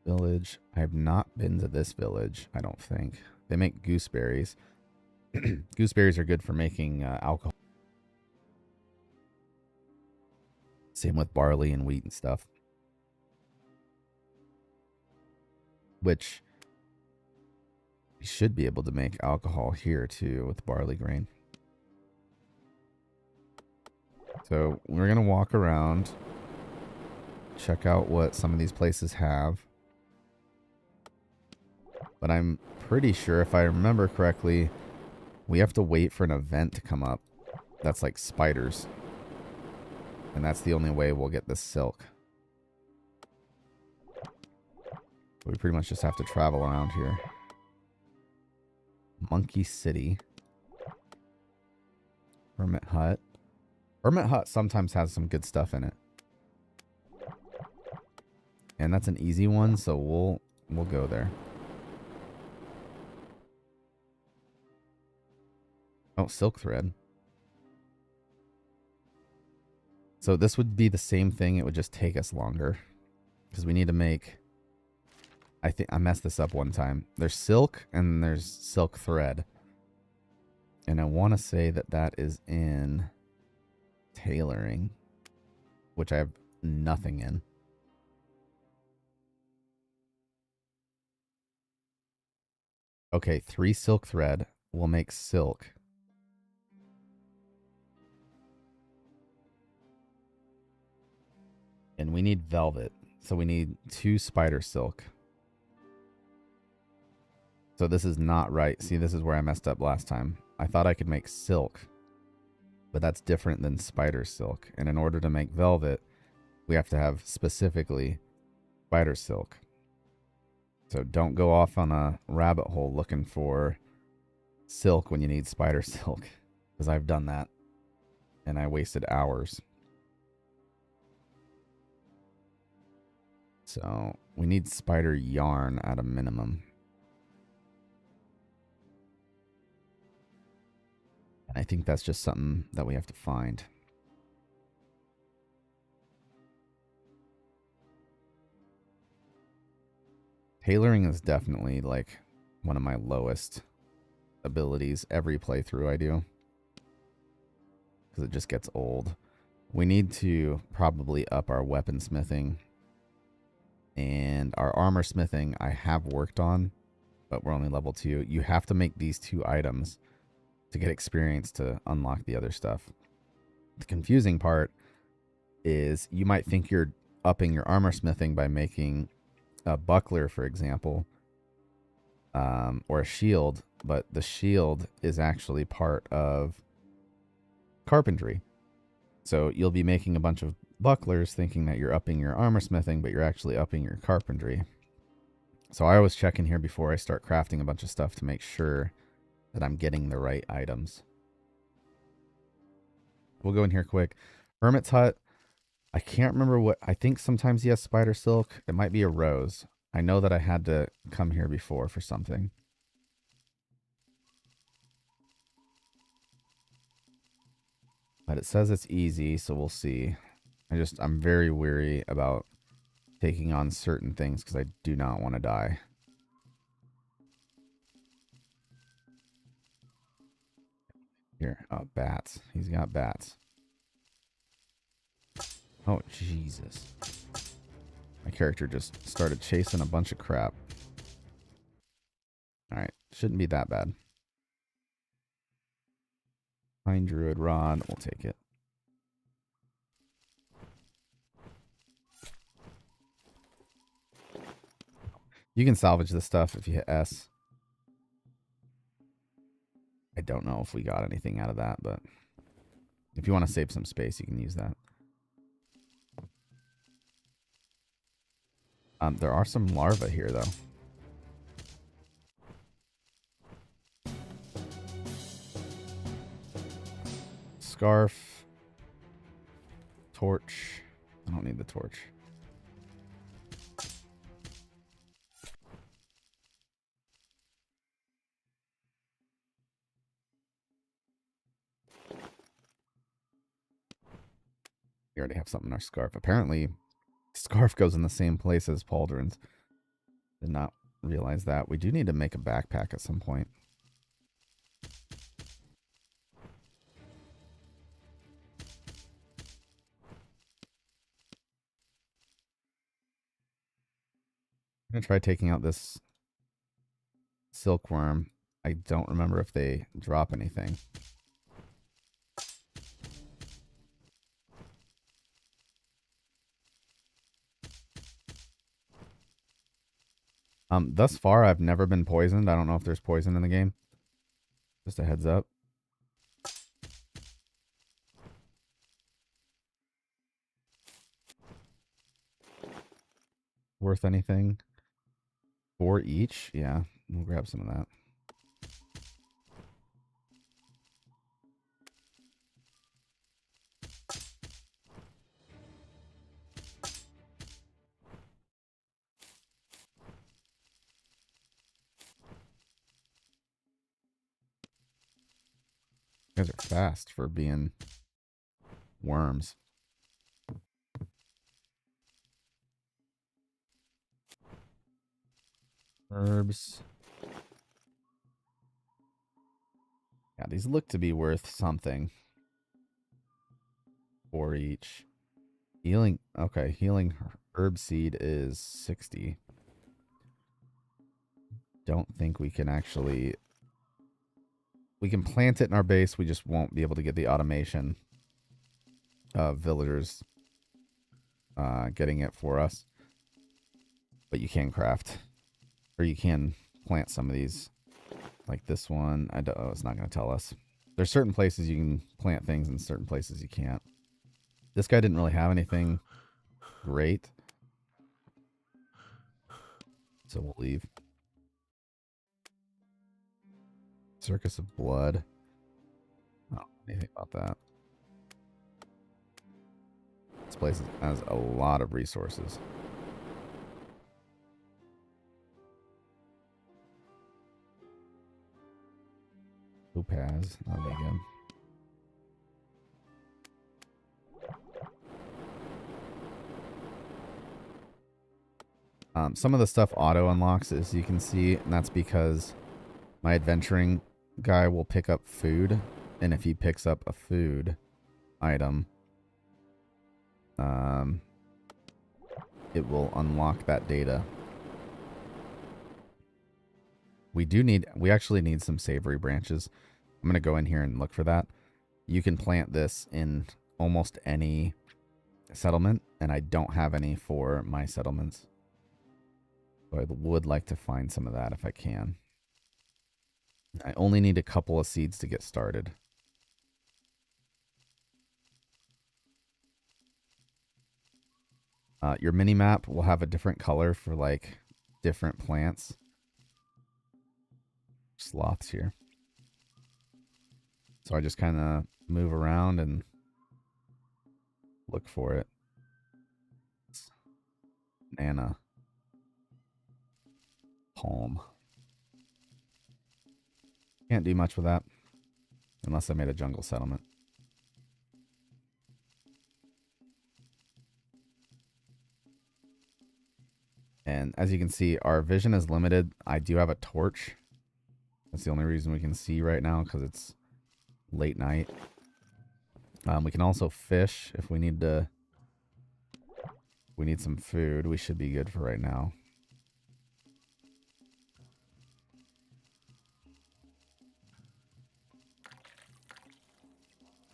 Village. I have not been to this village, I don't think. They make gooseberries. Gooseberries are good for making alcohol. Same with barley and wheat and stuff. Which we should be able to make alcohol here too with barley grain. So we're going to walk around, check out what some of these places have. But I'm pretty sure, if I remember correctly, we have to wait for an event to come up that's like spiders. And that's the only way we'll get this silk. We pretty much just have to travel around here. Monkey City. Hermit Hut. Hermit Hut sometimes has some good stuff in it. And that's an easy one, so we'll go there. Oh, silk thread. So this would be the same thing. It would just take us longer. Because we need to make... I think I messed this up one time. There's silk and there's silk thread. And I want to say that that is in tailoring. Which I have nothing in. Okay, 3 silk thread will make silk. And we need velvet. So we need 2 spider silk. So this is not right. See, this is where I messed up last time. I thought I could make silk. But that's different than spider silk. And in order to make velvet, we have to have specifically spider silk. So don't go off on a rabbit hole looking for silk when you need spider silk. Because I've done that. And I wasted hours. So we need spider yarn at a minimum. And I think that's just something that we have to find. Tailoring is definitely like one of my lowest abilities every playthrough I do. Because it just gets old. We need to probably up our weaponsmithing. And our armor smithing I have worked on, but we're only level 2. You have to make these 2 items to get experience to unlock the other stuff. The confusing part is you might think you're upping your armor smithing by making a buckler, for example, or a shield, but the shield is actually part of carpentry. So you'll be making a bunch of bucklers thinking that you're upping your armor smithing, but you're actually upping your carpentry. So I always check in here before I start crafting a bunch of stuff to make sure that I'm getting the right items. We'll go in here quick. Hermit's Hut. I can't remember what... I think sometimes he has spider silk. It might be a rose. I know that I had to come here before for something. But it says it's easy, so we'll see. I'm very weary about taking on certain things because I do not want to die. Here. Oh, bats. He's got bats. Oh, Jesus. My character just started chasing a bunch of crap. Alright. Shouldn't be that bad. Pine Druid Rod. We'll take it. You can salvage this stuff if you hit S. I don't know if we got anything out of that, but if you want to save some space, you can use that. There are some larvae here, though. Scarf. Torch. I don't need the torch. We already have something in our scarf. Apparently, scarf goes in the same place as pauldrons. Did not realize that. We do need to make a backpack at some point. I'm going to try taking out this silkworm. I don't remember if they drop anything. Thus far, I've never been poisoned. I don't know if there's poison in the game. Just a heads up. Worth anything? 4 each? Yeah, we'll grab some of that. You guys are fast for being worms. Herbs. Yeah, these look to be worth something. 4 each. Healing. Okay, healing herb seed is 60. Don't think we can actually... We can plant it in our base. We just won't be able to get the automation of villagers getting it for us. But you can craft. Or you can plant some of these. Like this one. Oh, it's not going to tell us. There's certain places you can plant things and certain places you can't. This guy didn't really have anything great. So we'll leave. Circus of Blood. I don't know anything about that. This place has a lot of resources. Topaz. That'll be good. Some of the stuff auto unlocks, as you can see, and that's because my adventuring guy will pick up food, and if he picks up a food item, it will unlock that data. We actually need some savory branches. I'm going to go in here and look for that. You can plant this in almost any settlement, and I don't have any for my settlements. So I would like to find some of that if I can. I only need a couple of seeds to get started. Your mini map will have a different color for like different plants. Sloths here. So I just kind of move around and look for it. Nana. Palm. Can't do much with that. Unless I made a jungle settlement. And as you can see, our vision is limited. I do have a torch. That's the only reason we can see right now, because it's late night. We can also fish if we need to. We need some food. We should be good for right now.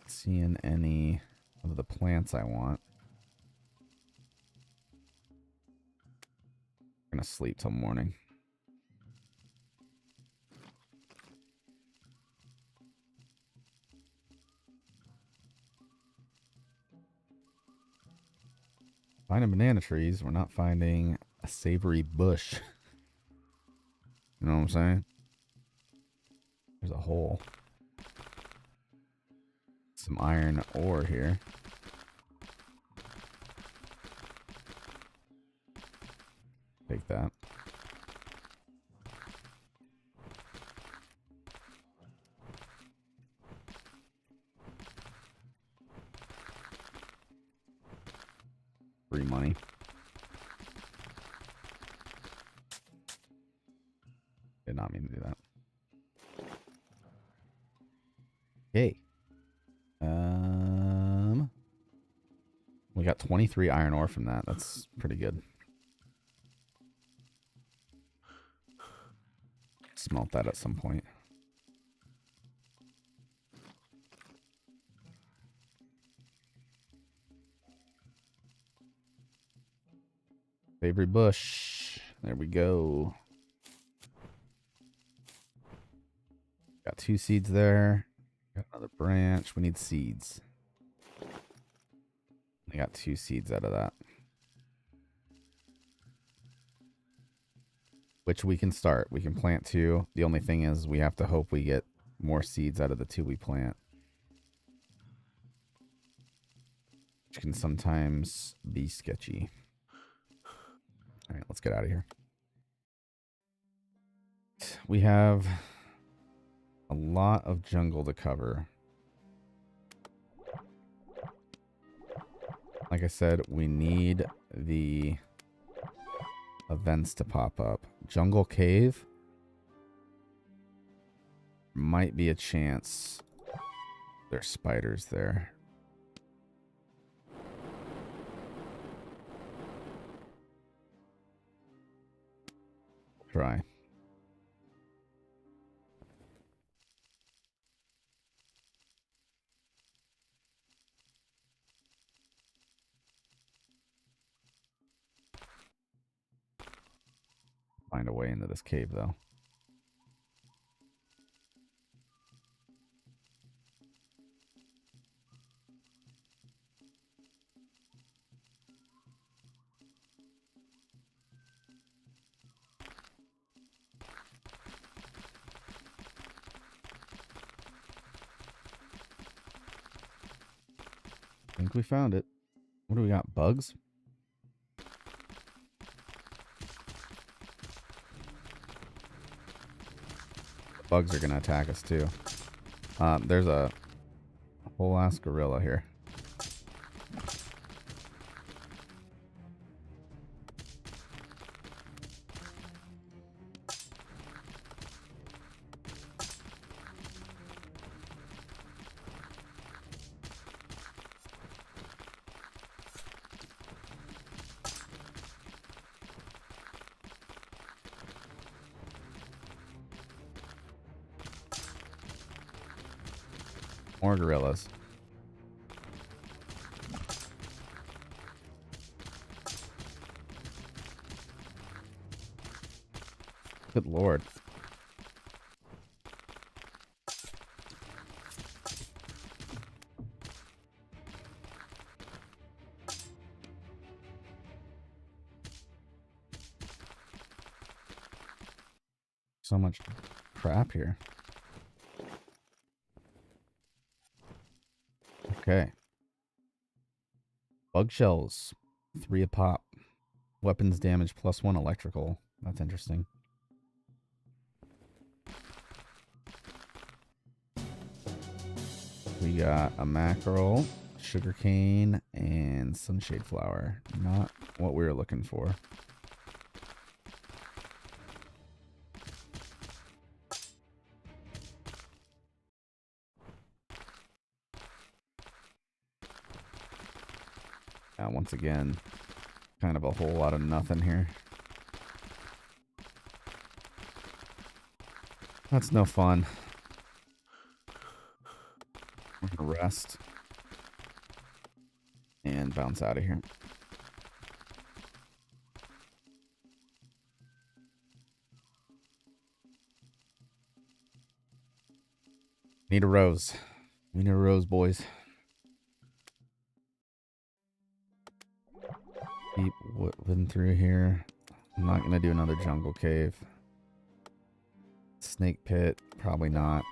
Seeing any of the plants I want. I'm gonna sleep till morning. Finding banana trees. We're not finding a savory bush. You know what I'm saying? There's a hole. Some iron ore here. Take that. Free money. Did not mean to do that. Okay. We got 23 iron ore from that. That's pretty good. Smelt that at some point. Savory bush. There we go. Got 2 seeds there. Got another branch. We need seeds. I got 2 seeds out of that. Which we can start. We can plant 2. The only thing is we have to hope we get more seeds out of the 2 we plant. Which can sometimes be sketchy. Alright, let's get out of here. We have a lot of jungle to cover. Like I said, we need the events to pop up. Jungle Cave. Might be a chance. There's spiders there. Try. Find a way into this cave, though. I think we found it. What do we got? Bugs? Bugs are going to attack us too. There's a whole ass gorilla here. More gorillas. Good lord. So much crap here. Okay. Bug shells. 3 a pop. Weapons damage +1 electrical. That's interesting. We got a mackerel, sugarcane, and sunshade flower. Not what we were looking for. Once again, kind of a whole lot of nothing here. That's no fun. We're gonna rest and bounce out of here. Need a rose. We need a rose, boys. Keep whipping through here. I'm not gonna do another jungle cave. Snake pit, probably not.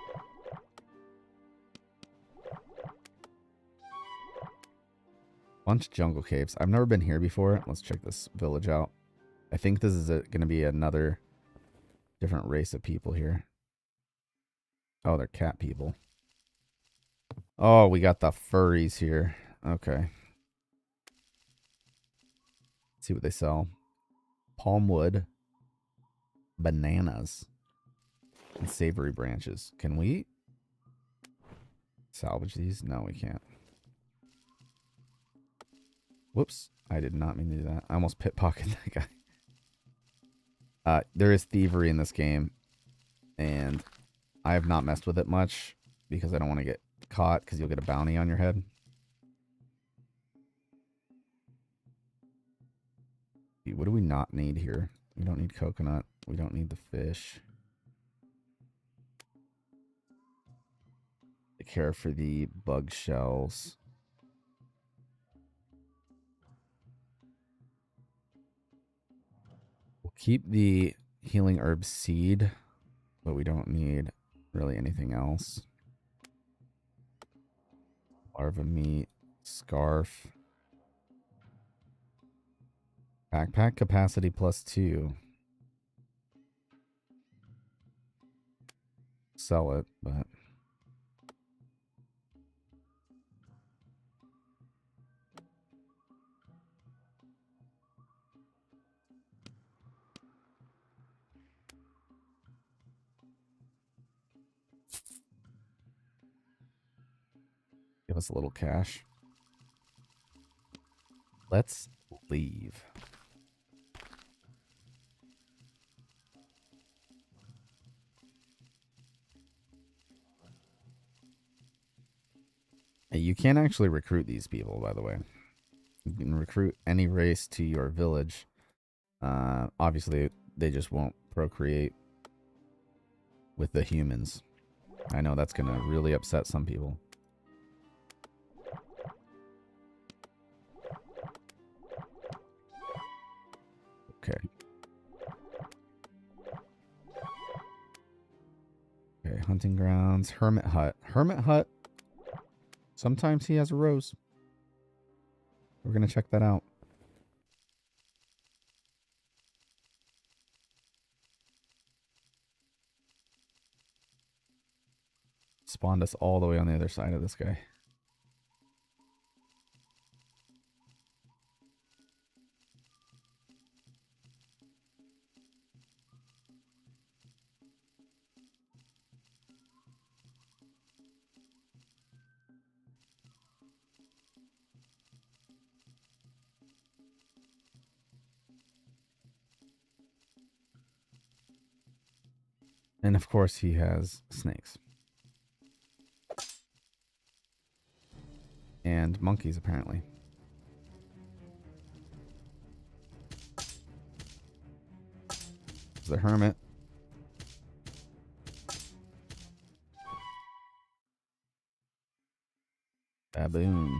Bunch of jungle caves. I've never been here before. Let's check this village out. I think this is going to be another different race of people here. Oh, they're cat people. Oh, we got the furries here. Okay. Let's see what they sell. Palm wood, bananas, and savory branches. Can we salvage these? No, we can't. Whoops. I did not mean to do that. I almost pickpocketed that guy. There is thievery in this game, and I have not messed with it much because I don't want to get caught because you'll get a bounty on your head. What do we not need here? We don't need coconut. We don't need the fish. Take care for the bug shells. We'll keep the healing herb seed, but we don't need really anything else. Larva meat, scarf. Backpack capacity +2. Sell it, but give us a little cash. Let's leave. You can't actually recruit these people, by the way. You can recruit any race to your village. Obviously, they just won't procreate with the humans. I know that's going to really upset some people. Okay. Okay, hunting grounds. Hermit hut. Hermit hut. Sometimes he has a rose. We're going to check that out. Spawned us all the way on the other side of this guy. And of course he has snakes. And monkeys, apparently. The hermit. Baboon.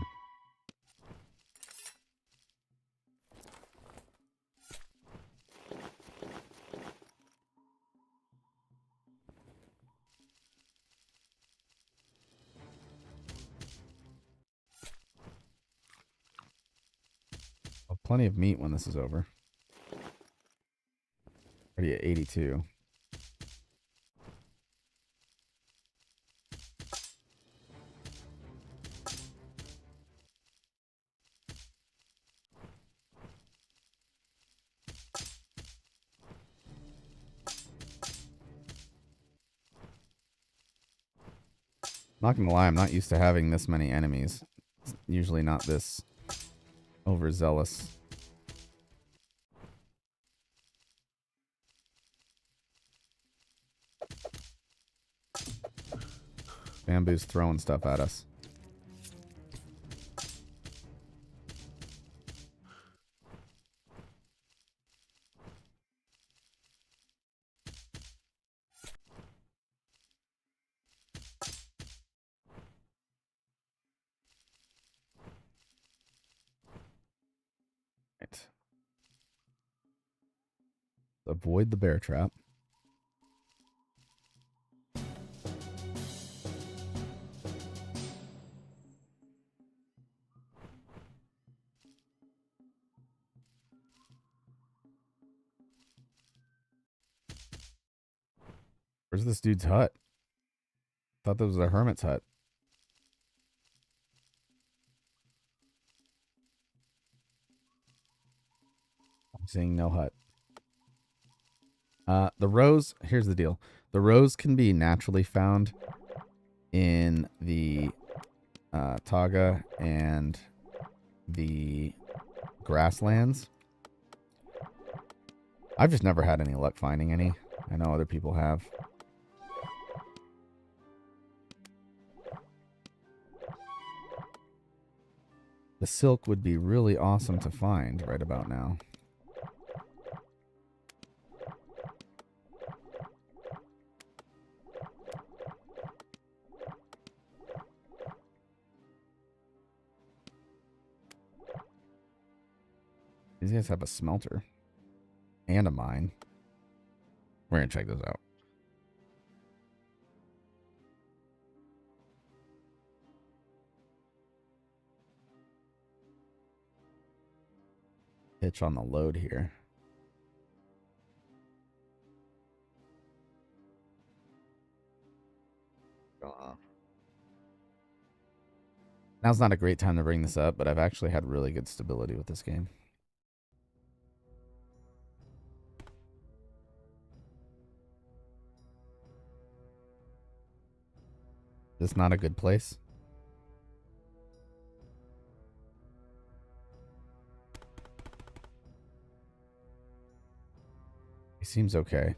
Well, plenty of meat when this is over. Already at 82. Not gonna lie, I'm not used to having this many enemies. It's usually not this overzealous. Bamboo's throwing stuff at us. Right. Avoid the bear trap. Where's this dude's hut? Thought that was a hermit's hut. I'm seeing no hut. The rose, here's the deal. The rose can be naturally found in the Taga and the grasslands. I've just never had any luck finding any. I know other people have. The silk would be really awesome to find right about now. These guys have a smelter and a mine. We're going to check those out. Hitch on the load here. Now's not a great time to bring this up, but I've actually had really good stability with this game. This not a good place? He seems okay.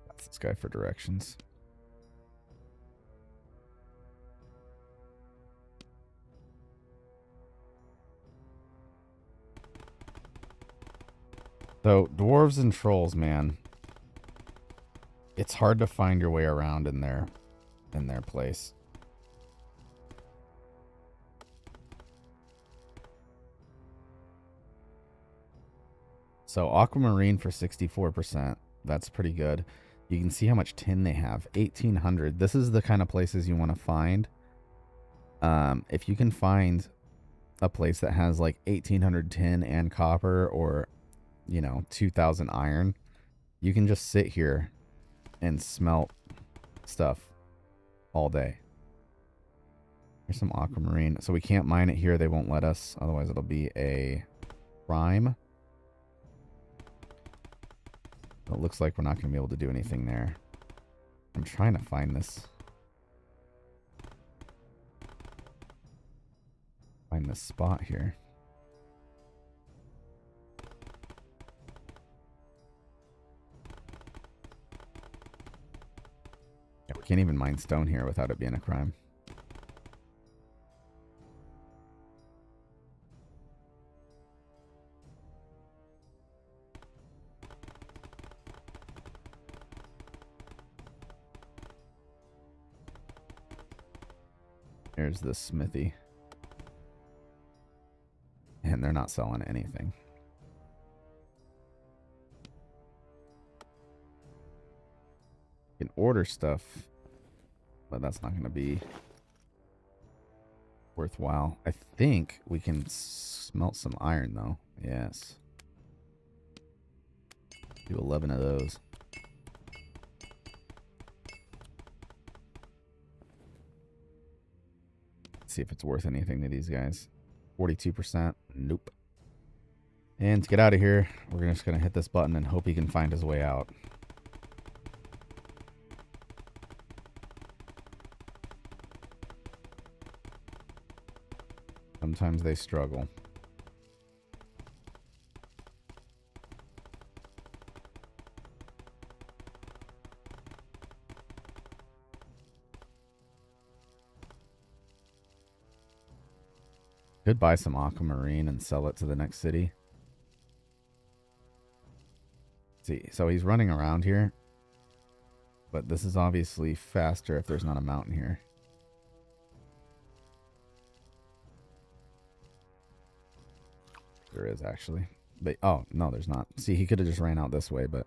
That's this guy for directions. So, dwarves and trolls, man. It's hard to find your way around in their place. So, aquamarine for 64%. That's pretty good. You can see how much tin they have. 1,800. This is the kind of places you want to find. If you can find a place that has like 1,800 tin and copper, or, you know, 2,000 iron, you can just sit here and smelt stuff all day. Here's some aquamarine. So we can't mine it here. They won't let us. Otherwise, it'll be a crime. It looks like we're not going to be able to do anything there. I'm trying to find this. Find this spot here. Yeah, we can't even mine stone here without it being a crime. There's the smithy. And they're not selling anything. You can order stuff, but that's not going to be worthwhile. I think we can smelt some iron, though. Yes. Do 11 of those. See if it's worth anything to these guys. 42%. Nope. And to get out of here, we're just going to hit this button and hope he can find his way out. Sometimes they struggle. Could buy some aquamarine and sell it to the next city. See, so he's running around here. But this is obviously faster if there's not a mountain here. There is actually. But oh, no, there's not. See, he could have just ran out this way, but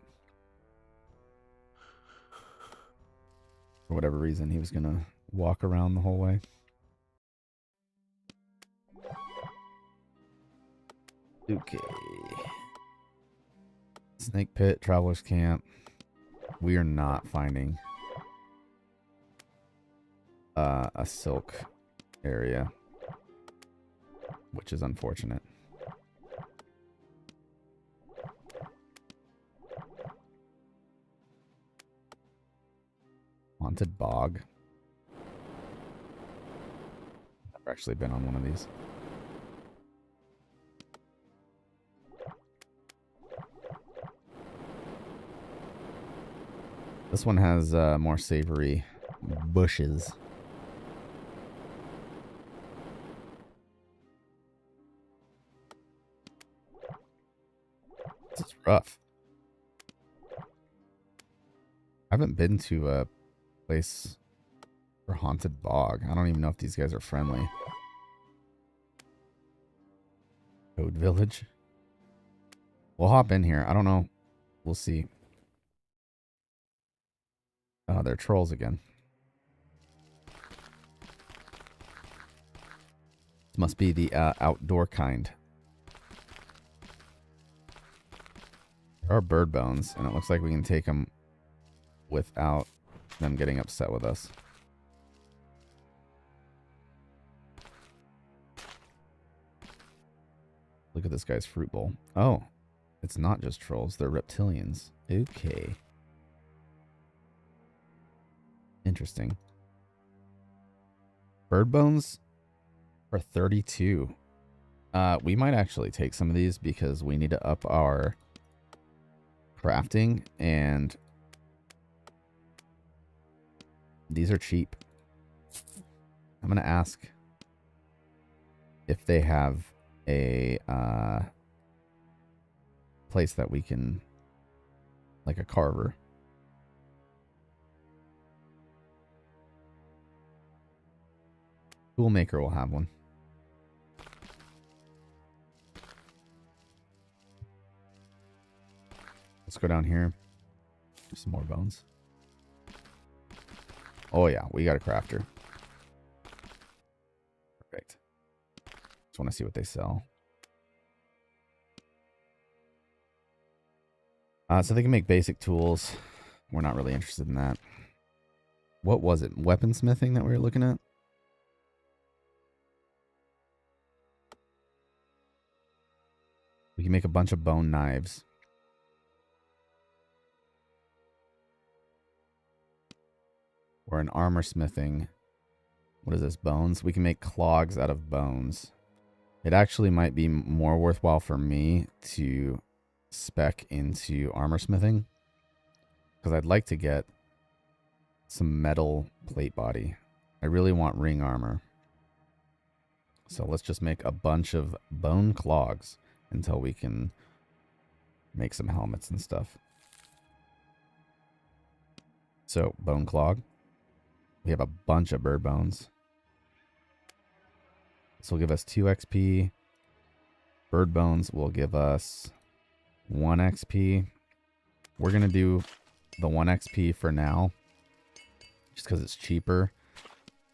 for whatever reason, he was going to walk around the whole way. Okay. Snake Pit, Traveler's Camp. We are not finding a silk area, which is unfortunate. Haunted Bog. I've actually been on one of these. This one has more savory bushes. This is rough. I haven't been to a place for Haunted Bog. I don't even know if these guys are friendly. Code Village. We'll hop in here. I don't know. We'll see. Oh, they're trolls again. This must be the outdoor kind. There are bird bones, and it looks like we can take them without them getting upset with us. Look at this guy's fruit bowl. Oh, it's not just trolls. They're reptilians. Okay. Interesting. Bird bones are 32. We might actually take some of these because we need to up our crafting, and these are cheap. I'm going to ask if they have a place that we can, like a carver. Toolmaker will have one. Let's go down here. There's some more bones. Oh yeah, we got a crafter. Perfect. Just want to see what they sell. So they can make basic tools. We're not really interested in that. What was it? Weaponsmithing that we were looking at? We can make a bunch of bone knives. Or an armor smithing. What is this? Bones? We can make clogs out of bones. It actually might be more worthwhile for me to spec into armor smithing, because I'd like to get some metal plate body. I really want ring armor. So let's just make a bunch of bone clogs until we can make some helmets and stuff. So bone clog. We have a bunch of bird bones. This will give us 2 XP. Bird bones will give us 1 XP. We're going to do the 1 XP for now, just because it's cheaper.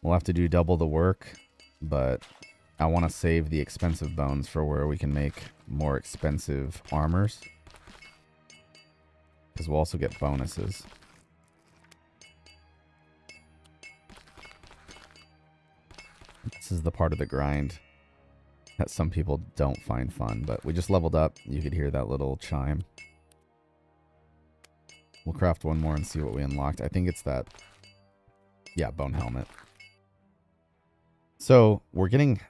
We'll have to do double the work, but I want to save the expensive bones for where we can make more expensive armors, because we'll also get bonuses. This is the part of the grind that some people don't find fun, but we just leveled up. You could hear that little chime. We'll craft one more and see what we unlocked. I think it's that, yeah, bone helmet. So we're getting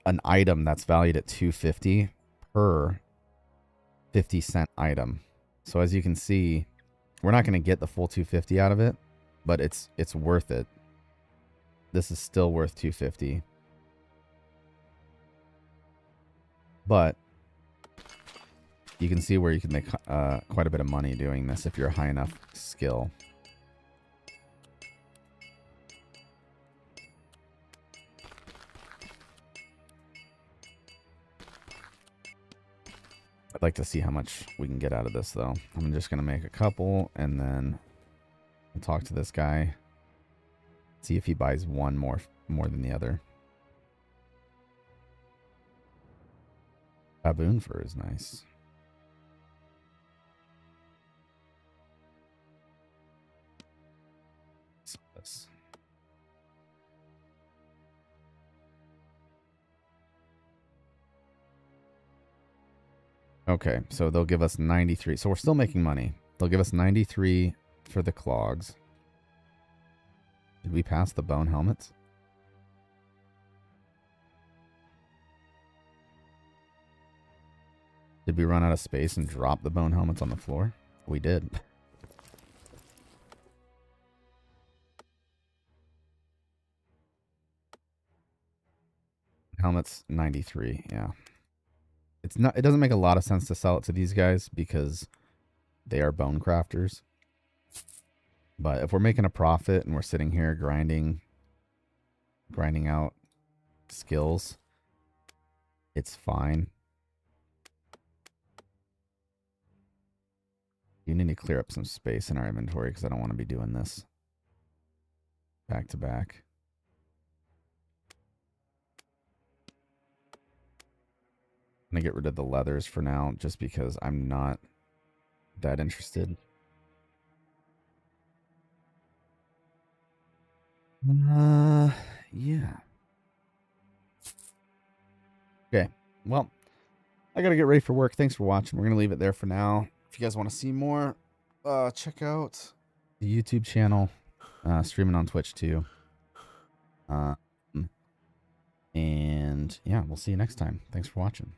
an item that's valued at $250 per 50-cent item. So as you can see, we're not going to get the full $250 out of it, but it's worth it. This is still worth $250. But you can see where you can make quite a bit of money doing this if you're a high enough skill. I'd like to see how much we can get out of this, though. I'm just going to make a couple, and then we'll talk to this guy. See if he buys one more than the other. Baboon fur is nice. What's this? Okay, so they'll give us 93. So we're still making money. They'll give us 93 for the clogs. Did we pass the bone helmets? Did we run out of space and drop the bone helmets on the floor? We did. Helmets 93, yeah. It doesn't make a lot of sense to sell it to these guys because they are bone crafters. But if we're making a profit and we're sitting here grinding out skills, it's fine. You need to clear up some space in our inventory because I don't want to be doing this back to back. I'm going to get rid of the leathers for now just because I'm not that interested. Yeah. Okay, well, I got to get ready for work. Thanks for watching. We're going to leave it there for now. If you guys want to see more, check out the YouTube channel, streaming on Twitch too. And yeah, we'll see you next time. Thanks for watching.